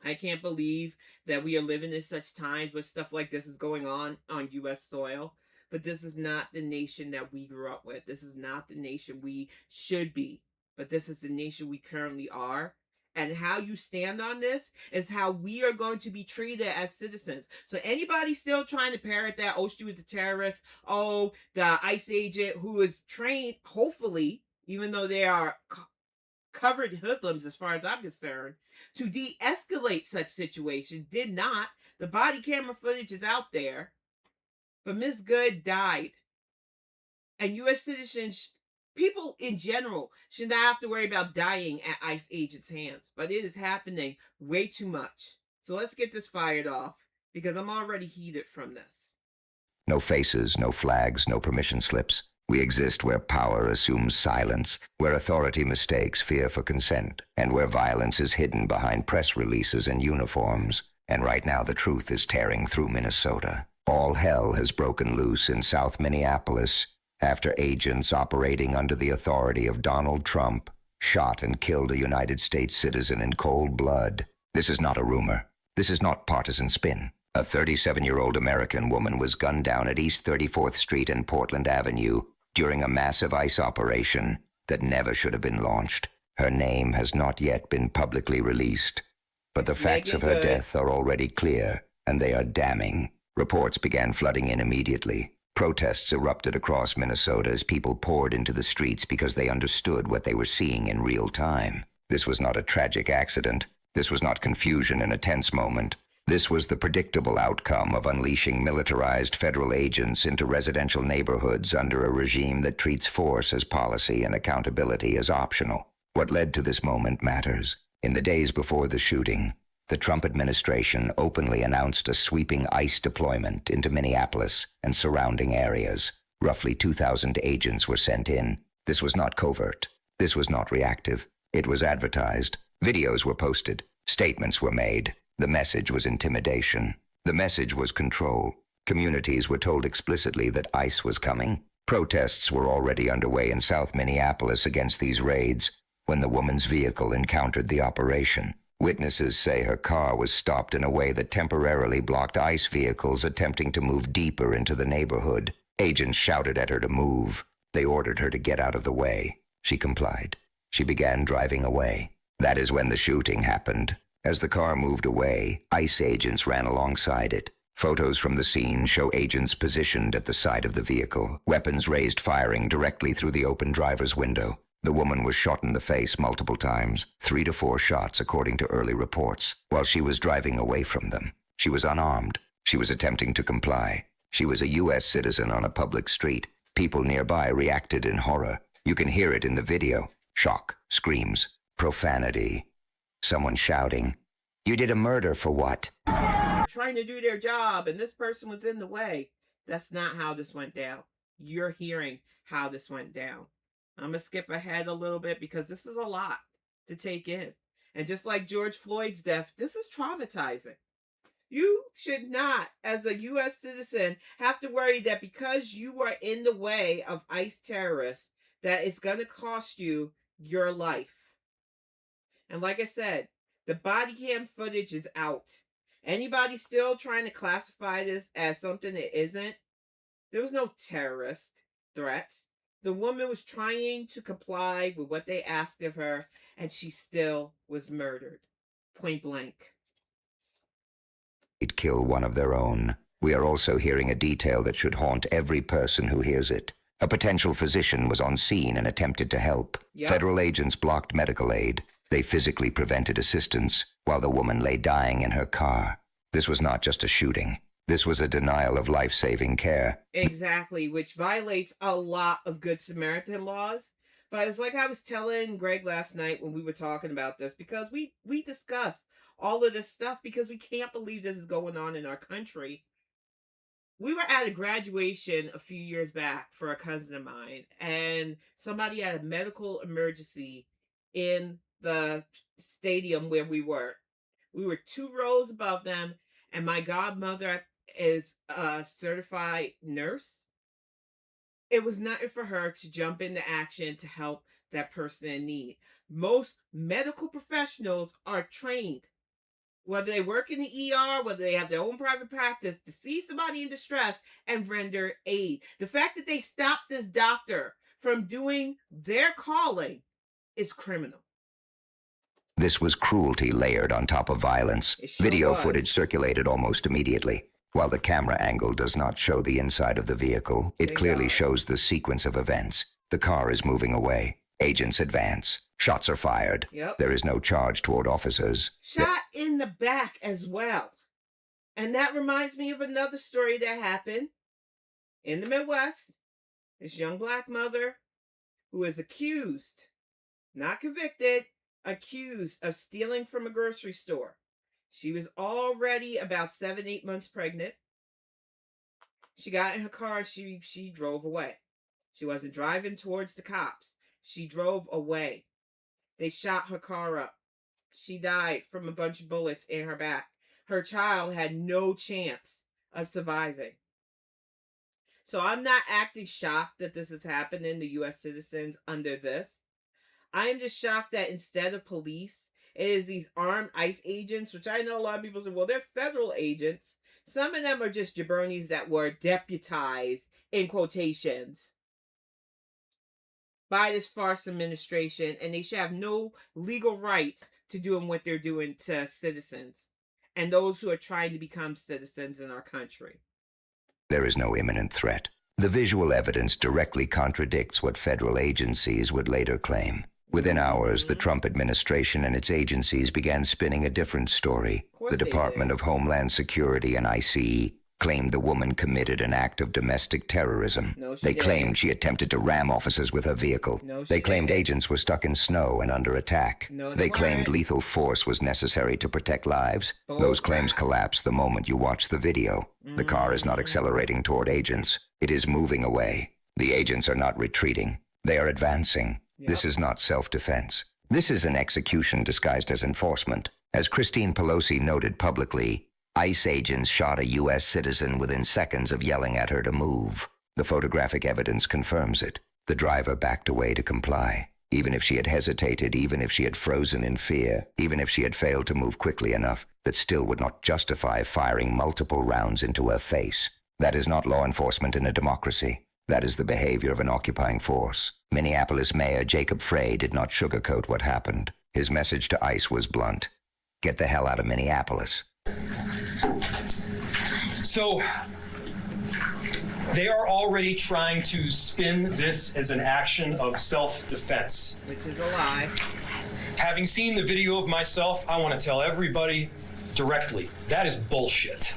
I can't believe that we are living in such times where stuff like this is going on U.S. soil. But this is not the nation that we grew up with. This is not the nation we should be. But this is the nation we currently are. And how you stand on this is how we are going to be treated as citizens. So anybody still trying to parrot that, oh, she was a terrorist, oh, the ICE agent who is trained, hopefully, even though they are covered hoodlums as far as I'm concerned, to de-escalate such situations, did not. The body camera footage is out there. But Ms. Good died. And U.S. citizens, people in general, should not have to worry about dying at ICE agents' hands. But it is happening way too much. So let's get this fired off, because I'm already heated from this. No faces, no flags, no permission slips. We exist where power assumes silence, where authority mistakes fear for consent, and where violence is hidden behind press releases and uniforms. And right now the truth is tearing through Minnesota. All hell has broken loose in South Minneapolis after agents operating under the authority of Donald Trump shot and killed a United States citizen in cold blood. This is not a rumor. This is not partisan spin. A 37-year-old American woman was gunned down at East 34th Street and Portland Avenue during a massive ICE operation that never should have been launched. Her name has not yet been publicly released, but the facts of her death are already clear, and they are damning. Reports began flooding in immediately. Protests erupted across Minnesota as people poured into the streets because they understood what they were seeing in real time. This was not a tragic accident. This was not confusion in a tense moment. This was the predictable outcome of unleashing militarized federal agents into residential neighborhoods under a regime that treats force as policy and accountability as optional. What led to this moment matters. In the days before the shooting, the Trump administration openly announced a sweeping ICE deployment into Minneapolis and surrounding areas. Roughly 2,000 agents were sent in. This was not covert. This was not reactive. It was advertised. Videos were posted. Statements were made. The message was intimidation. The message was control. Communities were told explicitly that ICE was coming. Protests were already underway in South Minneapolis against these raids when the woman's vehicle encountered the operation. Witnesses say her car was stopped in a way that temporarily blocked ICE vehicles attempting to move deeper into the neighborhood. Agents shouted at her to move. They ordered her to get out of the way. She complied. She began driving away. That is when the shooting happened. As the car moved away, ICE agents ran alongside it. Photos from the scene show agents positioned at the side of the vehicle, weapons raised firing directly through the open driver's window. The woman was shot in the face multiple times, 3 to 4 shots according to early reports, while she was driving away from them. She was unarmed. She was attempting to comply. She was a U.S. citizen on a public street. People nearby reacted in horror. You can hear it in the video. Shock, screams, profanity. Someone shouting, "You did a murder for what?" Trying to do their job, and this person was in the way. That's not how this went down. You're hearing how this went down. I'm going to skip ahead a little bit because this is a lot to take in. And just like George Floyd's death, this is traumatizing. You should not, as a U.S. citizen, have to worry that because you are in the way of ICE terrorists, that it's going to cost you your life. And like I said, the body cam footage is out. Anybody still trying to classify this as something it isn't? There was no terrorist threats. The woman was trying to comply with what they asked of her, and she still was murdered. Point blank. It'd kill one of their own. We are also hearing a detail that should haunt every person who hears it. A potential physician was on scene and attempted to help. Yep. Federal agents blocked medical aid. They physically prevented assistance while the woman lay dying in her car. This was not just a shooting. This was a denial of life-saving care. Exactly, which violates a lot of Good Samaritan laws. But it's like I was telling Greg last night when we were talking about this, because we discussed all of this stuff because we can't believe this is going on in our country. We were at a graduation a few years back for a cousin of mine, and somebody had a medical emergency in the stadium where we were. We were 2 rows above them, and my godmother is a certified nurse. It was nothing for her to jump into action to help that person in need. Most medical professionals are trained, whether they work in the ER, whether they have their own private practice, to see somebody in distress and render aid. The fact that they stopped this doctor from doing their calling is criminal. This was cruelty layered on top of violence. Video footage circulated almost immediately. While the camera angle does not show the inside of the vehicle, it clearly shows the sequence of events. The car is moving away. Agents advance. Shots are fired. There is no charge toward officers. Shot in the back as well. And that reminds me of another story that happened in the Midwest. This young black mother who is accused, not convicted, accused of stealing from a grocery store. She was already about 7-8 months pregnant. She got in her car. She drove away. She wasn't driving towards the cops. She drove away. They shot her car up. She died from a bunch of bullets in her back. Her child had no chance of surviving. So I'm not acting shocked that this is happening to U.S. citizens under this. I am just shocked that instead of police, it is these armed ICE agents, which I know a lot of people say, well, they're federal agents. Some of them are just jabronis that were deputized, in quotations, by this farce administration, and they should have no legal rights to doing what they're doing to citizens and those who are trying to become citizens in our country. There is no imminent threat. The visual evidence directly contradicts what federal agencies would later claim. Within hours, the Trump administration and its agencies began spinning a different story. The Department of Homeland Security and ICE claimed the woman committed an act of domestic terrorism. They claimed she attempted to ram officers with her vehicle. They claimed agents were stuck in snow and under attack. They claimed lethal force was necessary to protect lives. Those claims collapsed the moment you watch the video. The car is not accelerating toward agents. It is moving away. The agents are not retreating. They are advancing. This is not self-defense. This is an execution disguised as enforcement. As Christine Pelosi noted publicly, ICE agents shot a U.S. citizen within seconds of yelling at her to move. The photographic evidence confirms it. The driver backed away to comply. Even if she had hesitated, even if she had frozen in fear, even if she had failed to move quickly enough, that still would not justify firing multiple rounds into her face. That is not law enforcement in a democracy. That is the behavior of an occupying force. Minneapolis Mayor Jacob Frey did not sugarcoat what happened. His message to ICE was blunt. Get the hell out of Minneapolis. So, they are already trying to spin this as an action of self-defense. Which is a lie. Having seen the video of myself, I want to tell everybody directly, that is bullshit.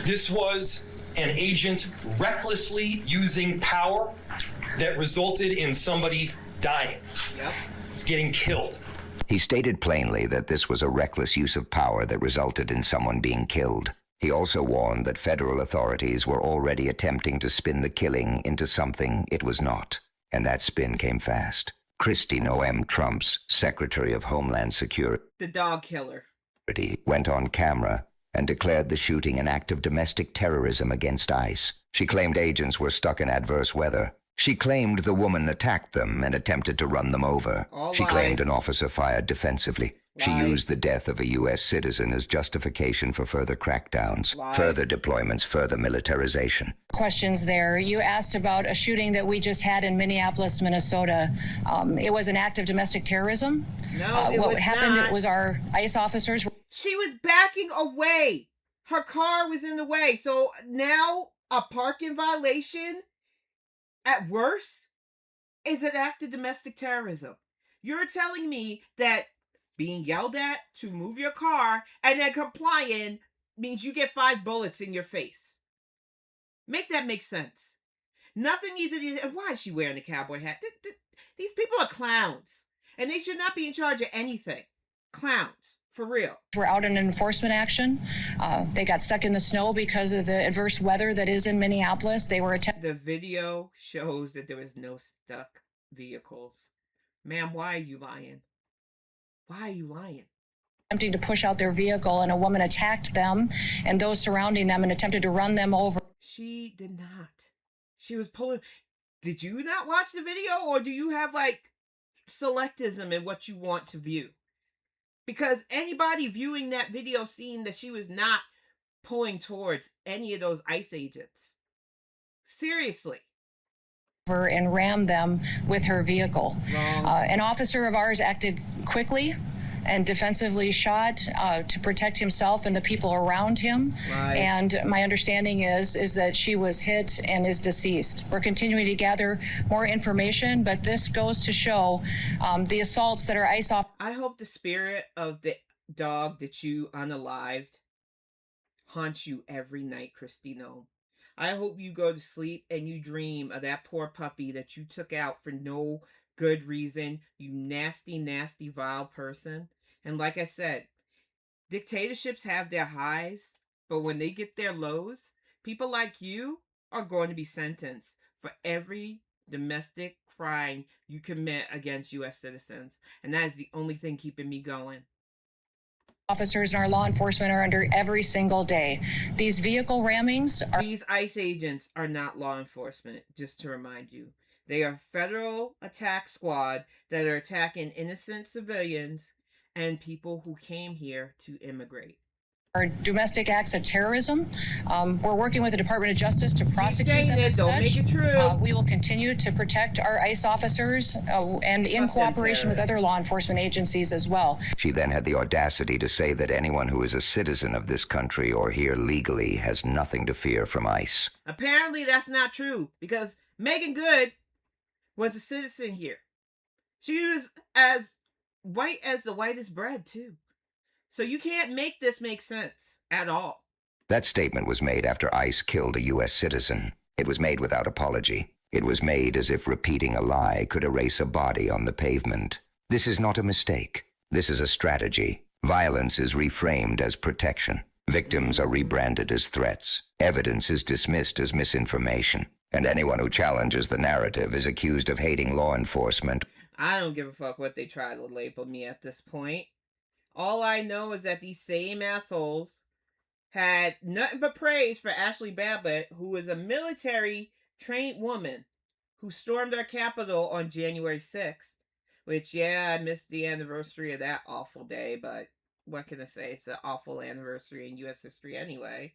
This was an agent recklessly using power that resulted in somebody dying, getting killed. He stated plainly that this was a reckless use of power that resulted in someone being killed. He also warned that federal authorities were already attempting to spin the killing into something it was not. And that spin came fast. Kristi Noem Trump's Secretary of Homeland Security, the dog killer, went on camera and declared the shooting an act of domestic terrorism against ICE. She claimed agents were stuck in adverse weather. She claimed the woman attacked them and attempted to run them over. She claimed an officer fired defensively. She used the death of a U.S. citizen as justification for further crackdowns, further deployments, further militarization. Questions there. You asked about a shooting that we just had in Minneapolis, Minnesota. It was an act of domestic terrorism? No, what happened, it was our ICE officers. She was backing away. Her car was in the way. So now a parking violation, at worst, is an act of domestic terrorism. You're telling me that being yelled at to move your car and then complying means you get 5 bullets in your face. Make that make sense. Nothing easy. Why is she wearing a cowboy hat? These people are clowns. And they should not be in charge of anything. Clowns. For real. We're out in enforcement action. They got stuck in the snow because of the adverse weather that is in Minneapolis. They were The video shows that there was no stuck vehicles. Ma'am, why are you lying? Why are you lying? attempting to push out their vehicle, and a woman attacked them and those surrounding them and attempted to run them over. She did not. She was pulling. Did you not watch the video, or do you have like selectivism in what you want to view? Because anybody viewing that video seeing that she was not pulling towards any of those ICE agents. Seriously. And rammed them with her vehicle. An officer of ours acted quickly and defensively shot to protect himself and the people around him. Right. And my understanding is that she was hit and is deceased. We're continuing to gather more information, but this goes to show the assaults that our ICE officers. I hope the spirit of the dog that you unalived haunts you every night, Christino. I hope you go to sleep and you dream of that poor puppy that you took out for no good reason, you nasty, nasty, vile person. And like I said, dictatorships have their highs, but when they get their lows, people like you are going to be sentenced for every domestic crime you commit against U.S. citizens. And that is the only thing keeping me going. Officers and our law enforcement are under every single day. These vehicle rammings are... These ICE agents are not law enforcement, just to remind you. They are federal attack squad that are attacking innocent civilians and people who came here to immigrate. Our domestic acts of terrorism. We're working with the Department of Justice to prosecute them as don't such. Make it true. We will continue to protect our ICE officers and in cooperation with other law enforcement agencies as well. She then had the audacity to say that anyone who is a citizen of this country or here legally has nothing to fear from ICE. Apparently that's not true, because Megan Good was a citizen here. She was as white as the whitest bread, too. So you can't make this make sense at all. That statement was made after ICE killed a U.S. citizen. It was made without apology. It was made as if repeating a lie could erase a body on the pavement. This is not a mistake. This is a strategy. Violence is reframed as protection. Victims are rebranded as threats. Evidence is dismissed as misinformation. And anyone who challenges the narrative is accused of hating law enforcement. I don't give a fuck what they try to label me at this point. All I know is that these same assholes had nothing but praise for Ashley Babbitt, who is a military-trained woman who stormed our Capitol on January 6th. Which, yeah, I missed the anniversary of that awful day, but what can I say? It's an awful anniversary in U.S. history anyway.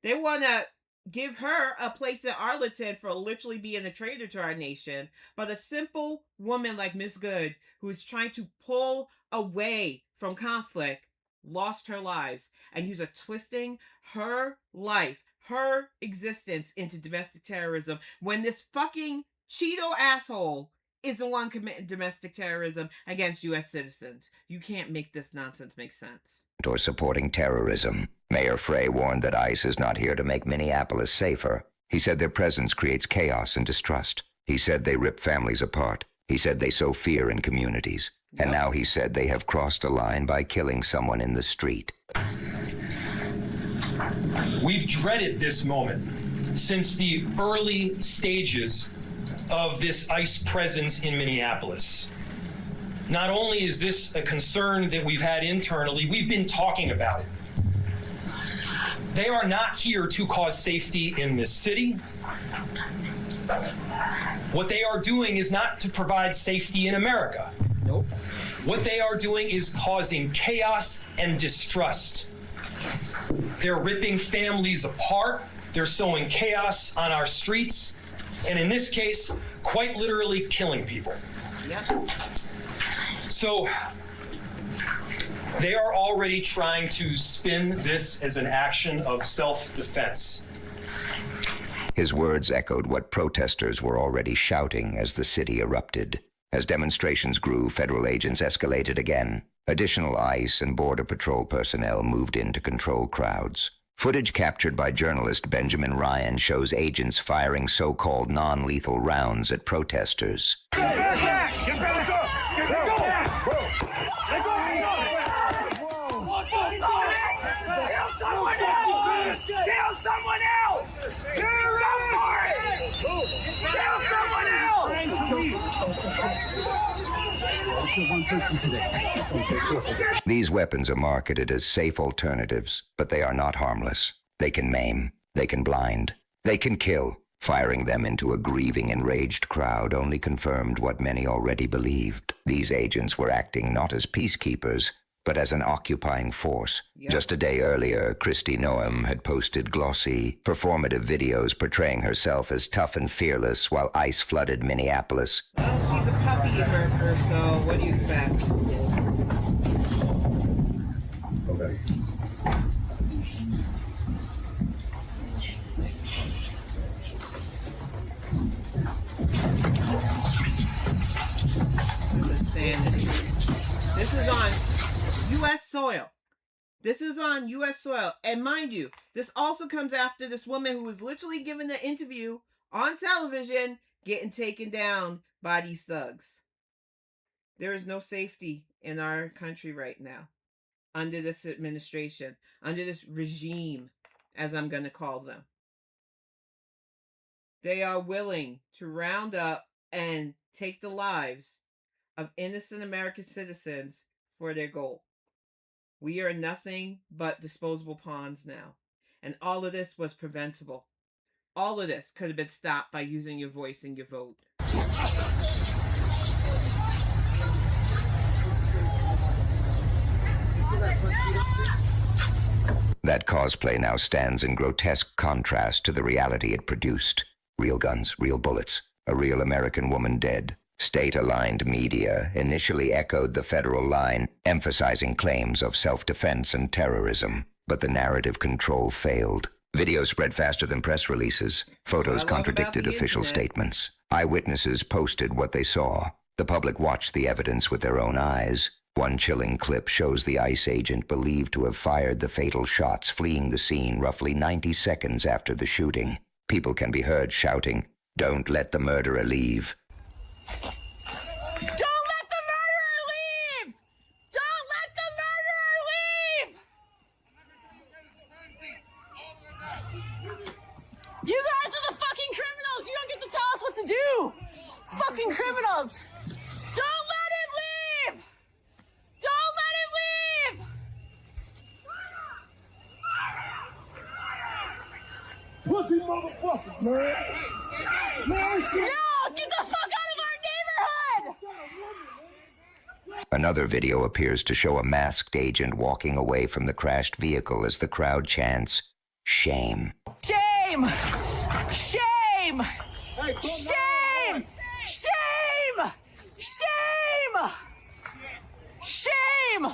They want to give her a place in Arlington for literally being a traitor to our nation. But a simple woman like Miss Good, who is trying to pull away from conflict, lost her lives. And you're twisting her life, her existence into domestic terrorism when this fucking Cheeto asshole is the one committing domestic terrorism against U.S. citizens. You can't make this nonsense make sense. Or supporting terrorism. Mayor Frey warned that ICE is not here to make Minneapolis safer. He said their presence creates chaos and distrust. He said they rip families apart. He said they sow fear in communities. And now he said they have crossed a line by killing someone in the street. We've dreaded this moment since the early stages of this ICE presence in Minneapolis. Not only is this a concern that we've had internally, we've been talking about it. They are not here to cause safety in this city. What they are doing is not to provide safety in America. Nope. What they are doing is causing chaos and distrust. They're ripping families apart. They're sowing chaos on our streets. And in this case, quite literally killing people. Yep. So they are already trying to spin this as an action of self-defense. His words echoed what protesters were already shouting as the city erupted. As demonstrations grew, federal agents escalated again. Additional ICE and Border Patrol personnel moved in to control crowds. Footage captured by journalist Benjamin Ryan shows agents firing so-called non-lethal rounds at protesters. These weapons are marketed as safe alternatives, but they are not harmless. They can maim, they can blind, they can kill. Firing them into a grieving, enraged crowd only confirmed what many already believed. These agents were acting not as peacekeepers, but as an occupying force. Yep. Just a day earlier, Kristi Noem had posted glossy, performative videos portraying herself as tough and fearless while ICE flooded Minneapolis. Well, she's a puppy herper, so what do you expect? Okay. This is insanity. This is on U.S. soil. This is on U.S. soil. And mind you, this also comes after this woman who was literally given an interview on television getting taken down by these thugs. There is no safety in our country right now under this administration, under this regime, as I'm going to call them. They are willing to round up and take the lives of innocent American citizens for their goal. We are nothing but disposable pawns now. And all of this was preventable. All of this could have been stopped by using your voice and your vote. That cosplay now stands in grotesque contrast to the reality it produced. Real guns, real bullets, a real American woman dead. State-aligned media initially echoed the federal line, emphasizing claims of self-defense and terrorism. But the narrative control failed. Video spread faster than press releases. Photos contradicted official statements. Eyewitnesses posted what they saw. The public watched the evidence with their own eyes. One chilling clip shows the ICE agent believed to have fired the fatal shots fleeing the scene roughly 90 seconds after the shooting. People can be heard shouting, "Don't let the murderer leave." Don't let the murderer leave! Don't let the murderer leave! You guys are the fucking criminals! You don't get to tell us what to do! Fucking criminals! Don't let him leave! Don't let him leave! Pussy motherfuckers, man! No! Get the fuck out of our neighborhood! Another video appears to show a masked agent walking away from the crashed vehicle as the crowd chants, "Shame." Shame! Shame! Shame! Shame! Shame! Shame!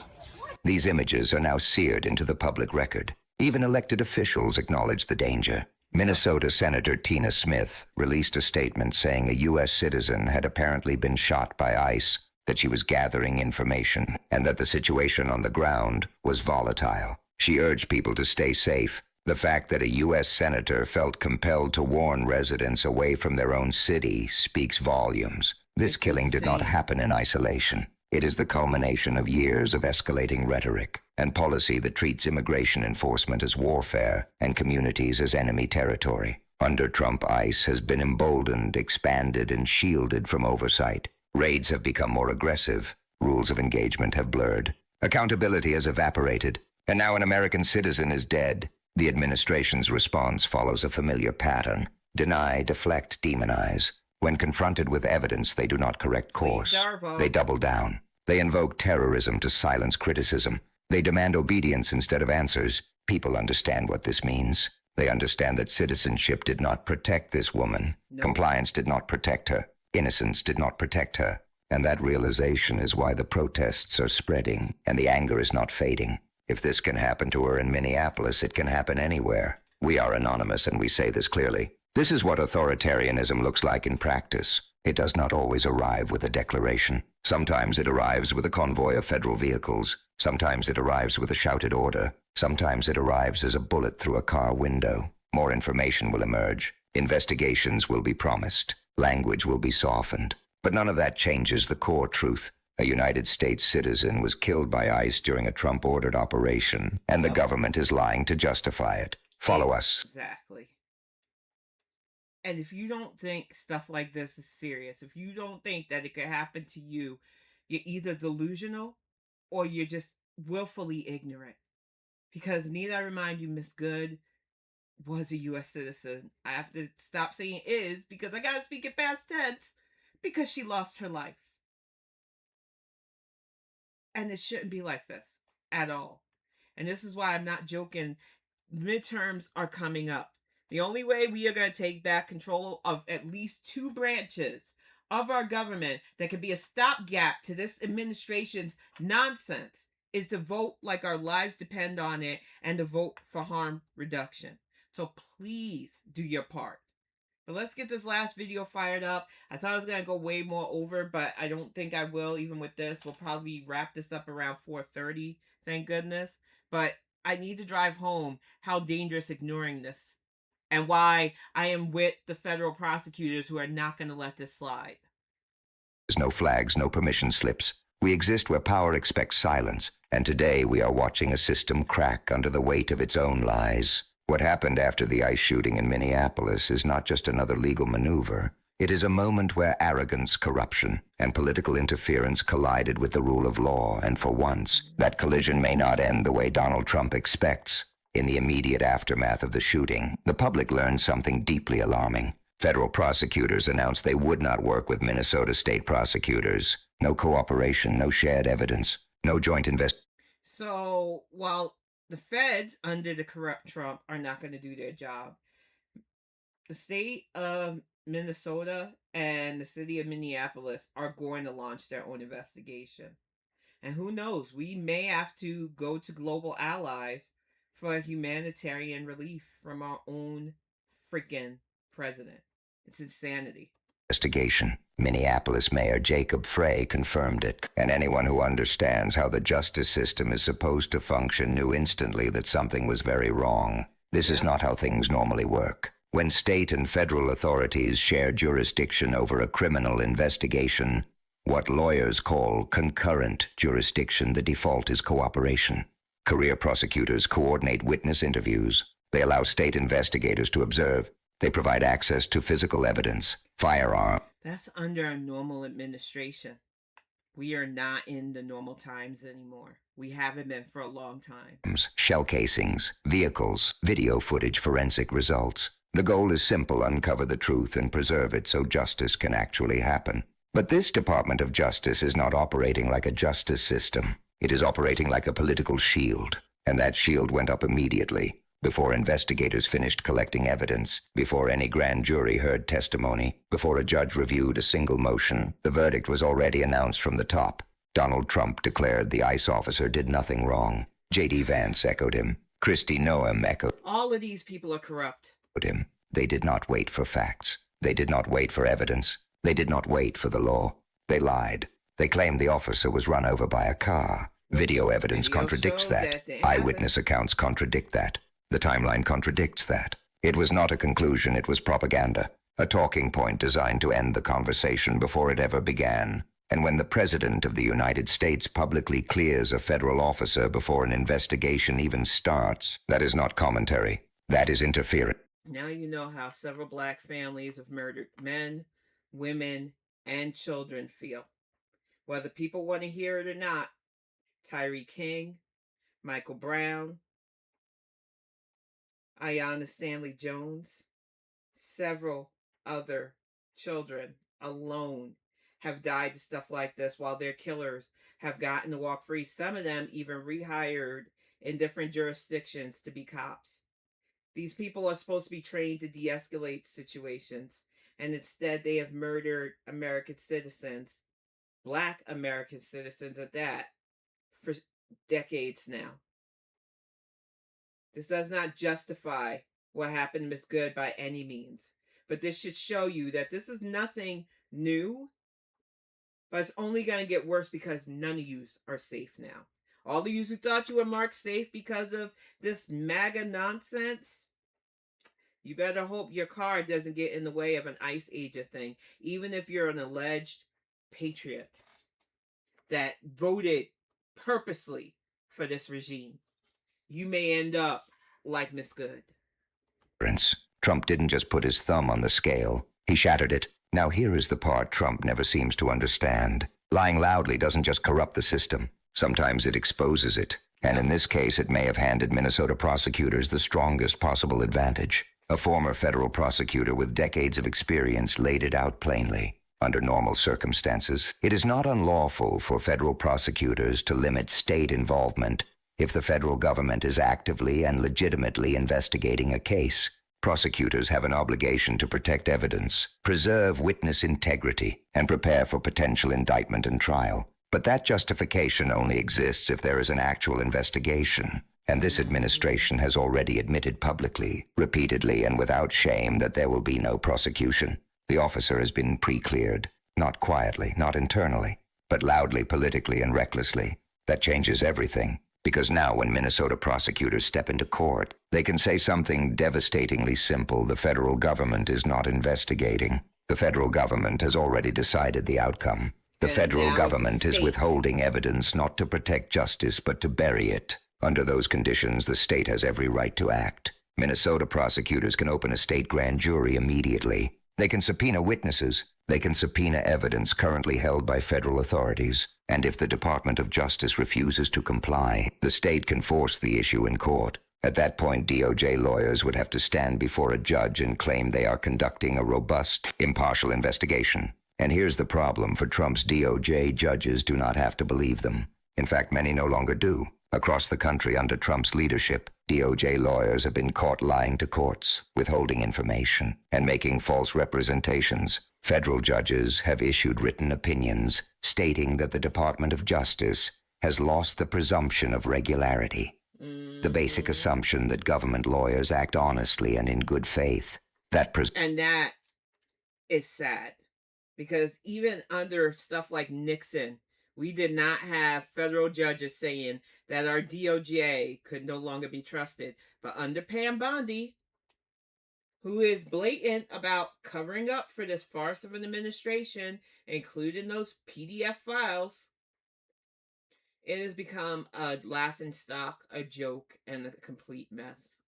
These images are now seared into the public record. Even elected officials acknowledge the danger. Minnesota Senator Tina Smith released a statement saying a U.S. citizen had apparently been shot by ICE, that she was gathering information, and that the situation on the ground was volatile. She urged people to stay safe. The fact that a U.S. senator felt compelled to warn residents away from their own city speaks volumes. This killing did not happen in isolation. It is the culmination of years of escalating rhetoric and policy that treats immigration enforcement as warfare and communities as enemy territory. Under Trump, ICE has been emboldened, expanded, and shielded from oversight. Raids have become more aggressive. Rules of engagement have blurred. Accountability has evaporated. And now an American citizen is dead. The administration's response follows a familiar pattern. Deny, deflect, demonize. When confronted with evidence, they do not correct course. They double down. They invoke terrorism to silence criticism. They demand obedience instead of answers. People understand what this means. They understand that citizenship did not protect this woman. No. Compliance did not protect her. Innocence did not protect her. And that realization is why the protests are spreading and the anger is not fading. If this can happen to her in Minneapolis, it can happen anywhere. We are anonymous and we say this clearly. This is what authoritarianism looks like in practice. It does not always arrive with a declaration. Sometimes it arrives with a convoy of federal vehicles. Sometimes it arrives with a shouted order. Sometimes it arrives as a bullet through a car window. More information will emerge. Investigations will be promised. Language will be softened. But none of that changes the core truth. A United States citizen was killed by ICE during a Trump-ordered operation, and the government is lying to justify it. Follow us. Exactly. And if you don't think stuff like this is serious, if you don't think that it could happen to you, You're either delusional or you're just willfully ignorant. Because need I remind you, Miss Good was a U.S. citizen. I have to stop saying is because I gotta speak it past tense because she lost her life. And it shouldn't be like this at all. And this is why I'm not joking. Midterms are coming up. The only way we are going to take back control of at least 2 branches of our government that could be a stopgap to this administration's nonsense is to vote like our lives depend on it and to vote for harm reduction. So please do your part. But let's get this last video fired up. I thought I was going to go way more over, but I don't think I will even with this. We'll probably wrap this up around 4:30, thank goodness. But I need to drive home how dangerous ignoring this and why I am with the federal prosecutors who are not going to let this slide. There's no flags, no permission slips. We exist where power expects silence, and today we are watching a system crack under the weight of its own lies. What happened after the ICE shooting in Minneapolis is not just another legal maneuver. It is a moment where arrogance, corruption, and political interference collided with the rule of law, and for once, that collision may not end the way Donald Trump expects. In the immediate aftermath of the shooting, the public learned something deeply alarming. Federal prosecutors announced they would not work with Minnesota state prosecutors. No cooperation, no shared evidence, no joint investigation. So, while the feds under the corrupt Trump are not going to do their job, the state of Minnesota and the city of Minneapolis are going to launch their own investigation. And who knows, we may have to go to global allies for humanitarian relief from our own freaking president. It's insanity. Investigation. Minneapolis Mayor Jacob Frey confirmed it, and anyone who understands how the justice system is supposed to function knew instantly that something was very wrong. This is not how things normally work. When state and federal authorities share jurisdiction over a criminal investigation, what lawyers call concurrent jurisdiction, the default is cooperation. Career prosecutors coordinate witness interviews. They allow state investigators to observe. They provide access to physical evidence, firearms. That's under a normal administration. We are not in the normal times anymore. We haven't been for a long time. Shell casings, vehicles, video footage, forensic results. The goal is simple: uncover the truth and preserve it so justice can actually happen. But this Department of Justice is not operating like a justice system. It is operating like a political shield, and that shield went up immediately, before investigators finished collecting evidence, before any grand jury heard testimony, before a judge reviewed a single motion. The verdict was already announced from the top. Donald Trump declared the ICE officer did nothing wrong. J.D. Vance echoed him. Kristi Noem echoed. All of these people are corrupt. Him. They did not wait for facts. They did not wait for evidence. They did not wait for the law. They lied. They claimed the officer was run over by a car. Video evidence contradicts that. Eyewitness accounts contradict that. The timeline contradicts that. It was not a conclusion, it was propaganda, a talking point designed to end the conversation before it ever began. And when the President of the United States publicly clears a federal officer before an investigation even starts, that is not commentary. That is interference. Now you know how several black families of murdered men, women, and children feel. Whether people want to hear it or not, Tyree King, Michael Brown, Ayanna Stanley Jones, several other children alone have died to stuff like this while their killers have gotten to walk free. Some of them even rehired in different jurisdictions to be cops. These people are supposed to be trained to de-escalate situations, and instead they have murdered American citizens, black American citizens at that, for decades now. This does not justify what happened to Miss Good by any means, but this should show you that this is nothing new, but it's only going to get worse because none of you are safe now. All of you who thought you were marked safe because of this MAGA nonsense, you better hope your car doesn't get in the way of an ICE agent thing, even if you're an alleged patriot that voted purposely for this regime. You may end up like Miss Good. Trump didn't just put his thumb on the scale. He shattered it. Now here is the part Trump never seems to understand. Lying loudly doesn't just corrupt the system. Sometimes it exposes it. And in this case, it may have handed Minnesota prosecutors the strongest possible advantage. A former federal prosecutor with decades of experience laid it out plainly. Under normal circumstances, it is not unlawful for federal prosecutors to limit state involvement if the federal government is actively and legitimately investigating a case. Prosecutors have an obligation to protect evidence, preserve witness integrity, and prepare for potential indictment and trial. But that justification only exists if there is an actual investigation. And this administration has already admitted publicly, repeatedly, and without shame that there will be no prosecution. The officer has been pre-cleared, not quietly, not internally, but loudly, politically, and recklessly. That changes everything, because now when Minnesota prosecutors step into court, they can say something devastatingly simple: the federal government is not investigating. The federal government has already decided the outcome. The federal government is withholding evidence not to protect justice, but to bury it. Under those conditions, the state has every right to act. Minnesota prosecutors can open a state grand jury immediately. They can subpoena witnesses. They can subpoena evidence currently held by federal authorities. And if the Department of Justice refuses to comply, the state can force the issue in court. At that point, DOJ lawyers would have to stand before a judge and claim they are conducting a robust, impartial investigation. And here's the problem: for Trump's DOJ, judges do not have to believe them. In fact, many no longer do. Across the country under Trump's leadership, DOJ lawyers have been caught lying to courts, withholding information, and making false representations. Federal judges have issued written opinions stating that the Department of Justice has lost the presumption of regularity, the basic assumption that government lawyers act honestly and in good faith. And that is sad, because even under stuff like Nixon, we did not have federal judges saying that our DOJ could no longer be trusted. But under Pam Bondi, who is blatant about covering up for this farce of an administration, including those PDF files, it has become a laughingstock, a joke, and a complete mess.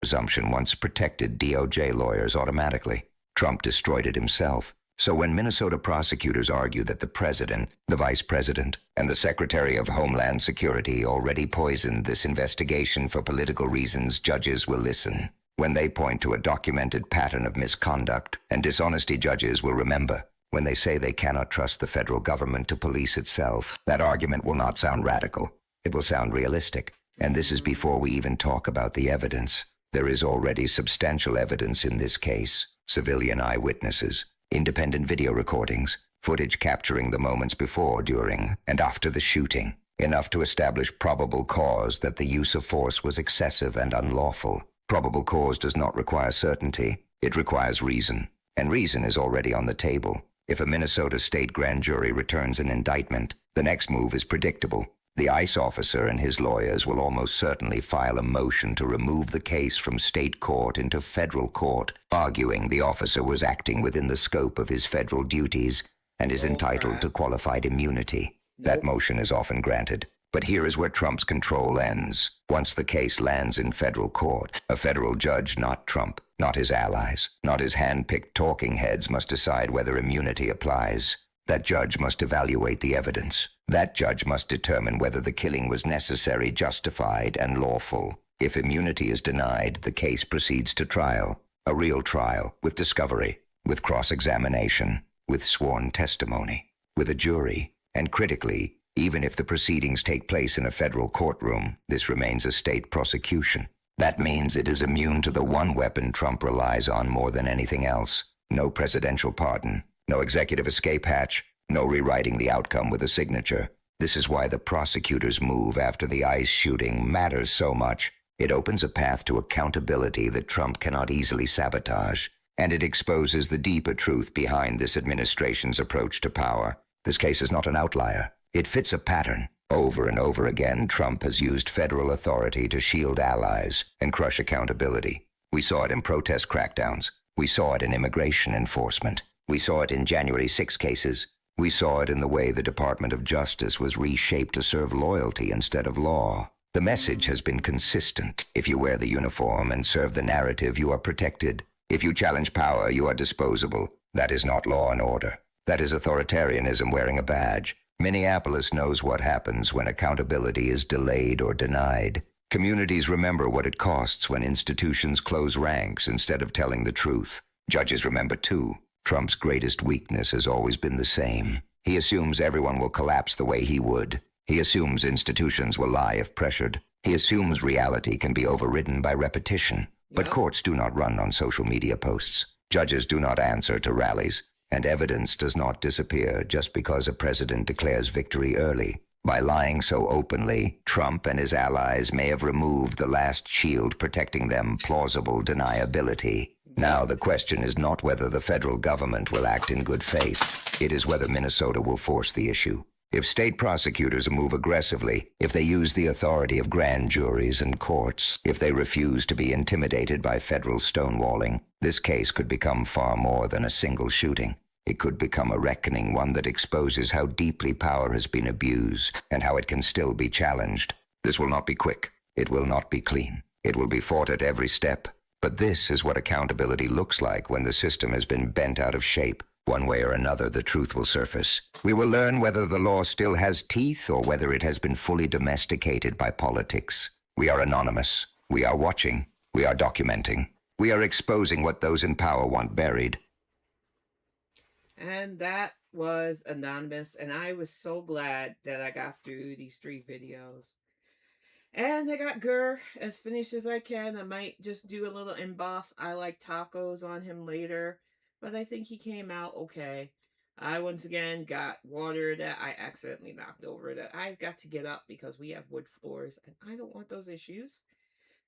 Presumption once protected DOJ lawyers automatically. Trump destroyed it himself. So when Minnesota prosecutors argue that the president, the vice president, and the Secretary of Homeland Security already poisoned this investigation for political reasons, judges will listen. When they point to a documented pattern of misconduct and dishonesty, judges will remember. When they say they cannot trust the federal government to police itself, that argument will not sound radical. It will sound realistic. And this is before we even talk about the evidence. There is already substantial evidence in this case: civilian eyewitnesses, independent video recordings, footage capturing the moments before, during, and after the shooting, enough to establish probable cause that the use of force was excessive and unlawful. Probable cause does not require certainty. It requires reason. And reason is already on the table. If a Minnesota state grand jury returns an indictment, the next move is predictable. The ICE officer and his lawyers will almost certainly file a motion to remove the case from state court into federal court, arguing the officer was acting within the scope of his federal duties and is entitled to qualified immunity. That motion is often granted. But here is where Trump's control ends. Once the case lands in federal court, a federal judge, not Trump, not his allies, not his hand-picked talking heads, must decide whether immunity applies. That judge must evaluate the evidence. That judge must determine whether the killing was necessary, justified, and lawful. If immunity is denied, the case proceeds to trial. A real trial, with discovery, with cross-examination, with sworn testimony, with a jury, and critically, even if the proceedings take place in a federal courtroom, this remains a state prosecution. That means it is immune to the one weapon Trump relies on more than anything else: no presidential pardon, no executive escape hatch, no rewriting the outcome with a signature. This is why the prosecutor's move after the ICE shooting matters so much. It opens a path to accountability that Trump cannot easily sabotage, and it exposes the deeper truth behind this administration's approach to power. This case is not an outlier. It fits a pattern. Over and over again, Trump has used federal authority to shield allies and crush accountability. We saw it in protest crackdowns. We saw it in immigration enforcement. We saw it in January 6 cases. We saw it in the way the Department of Justice was reshaped to serve loyalty instead of law. The message has been consistent. If you wear the uniform and serve the narrative, you are protected. If you challenge power, you are disposable. That is not law and order. That is authoritarianism wearing a badge. Minneapolis knows what happens when accountability is delayed or denied. Communities remember what it costs when institutions close ranks instead of telling the truth. Judges remember too. Trump's greatest weakness has always been the same. He assumes everyone will collapse the way he would. He assumes institutions will lie if pressured. He assumes reality can be overridden by repetition. But courts do not run on social media posts. Judges do not answer to rallies. And evidence does not disappear just because a president declares victory early. By lying so openly, Trump and his allies may have removed the last shield protecting them, plausible deniability. Now the question is not whether the federal government will act in good faith. It is whether Minnesota will force the issue. If state prosecutors move aggressively, if they use the authority of grand juries and courts, if they refuse to be intimidated by federal stonewalling, this case could become far more than a single shooting. It could become a reckoning, one that exposes how deeply power has been abused and how it can still be challenged. This will not be quick. It will not be clean. It will be fought at every step. But this is what accountability looks like when the system has been bent out of shape. One way or another, the truth will surface. We will learn whether the law still has teeth or whether it has been fully domesticated by politics. We are anonymous. We are watching. We are documenting. We are exposing what those in power want buried. And that was Anonymous, and I was so glad that I got through these 3 videos. And I got Gurr as finished as I can. I might just do a little emboss I like tacos on him later, but I think he came out okay. I once again got water that I accidentally knocked over that I've got to get up because we have wood floors and I don't want those issues.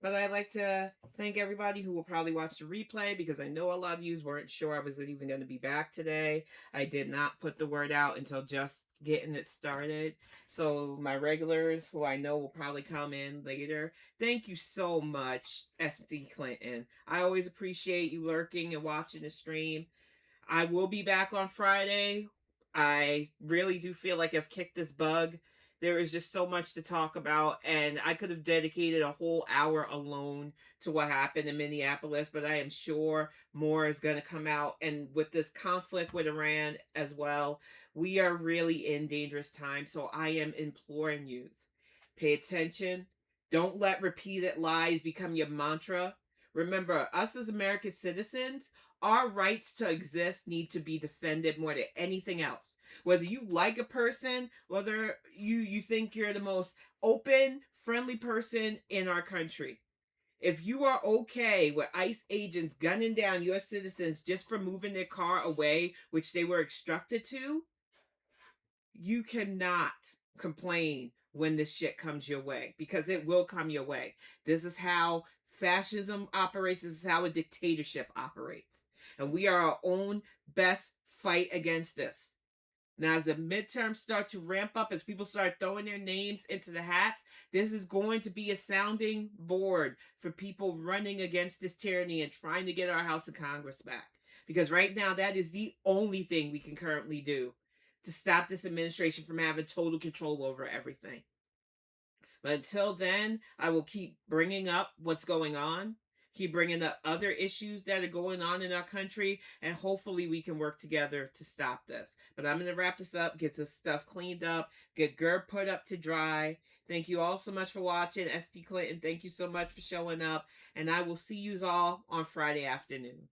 But I'd like to thank everybody who will probably watch the replay because I know a lot of you weren't sure I was even going to be back today. I did not put the word out until just getting it started. So my regulars who I know will probably come in later, thank you so much, SD Clinton. I always appreciate you lurking and watching the stream. I will be back on Friday. I really do feel like I've kicked this bug. There is just so much to talk about, and I could have dedicated a whole hour alone to what happened in Minneapolis, but I am sure more is going to come out. And with this conflict with Iran as well, we are really in dangerous times. So I am imploring you, pay attention. Don't let repeated lies become your mantra. Remember, us as American citizens, our rights to exist need to be defended more than anything else. Whether you like a person, whether you think you're the most open, friendly person in our country. If you are okay with ICE agents gunning down your citizens just for moving their car away, which they were instructed to, you cannot complain when this shit comes your way, because it will come your way. This is how fascism operates. This is how a dictatorship operates. And we are our own best fight against this. Now, as the midterms start to ramp up, as people start throwing their names into the hats, this is going to be a sounding board for people running against this tyranny and trying to get our House of Congress back. Because right now, that is the only thing we can currently do to stop this administration from having total control over everything. But until then, I will keep bringing up what's going on, keep bringing up other issues that are going on in our country, and hopefully we can work together to stop this. But I'm going to wrap this up, get this stuff cleaned up, get Gurr put up to dry. Thank you all so much for watching. SD Clinton, thank you so much for showing up, and I will see you all on Friday afternoon.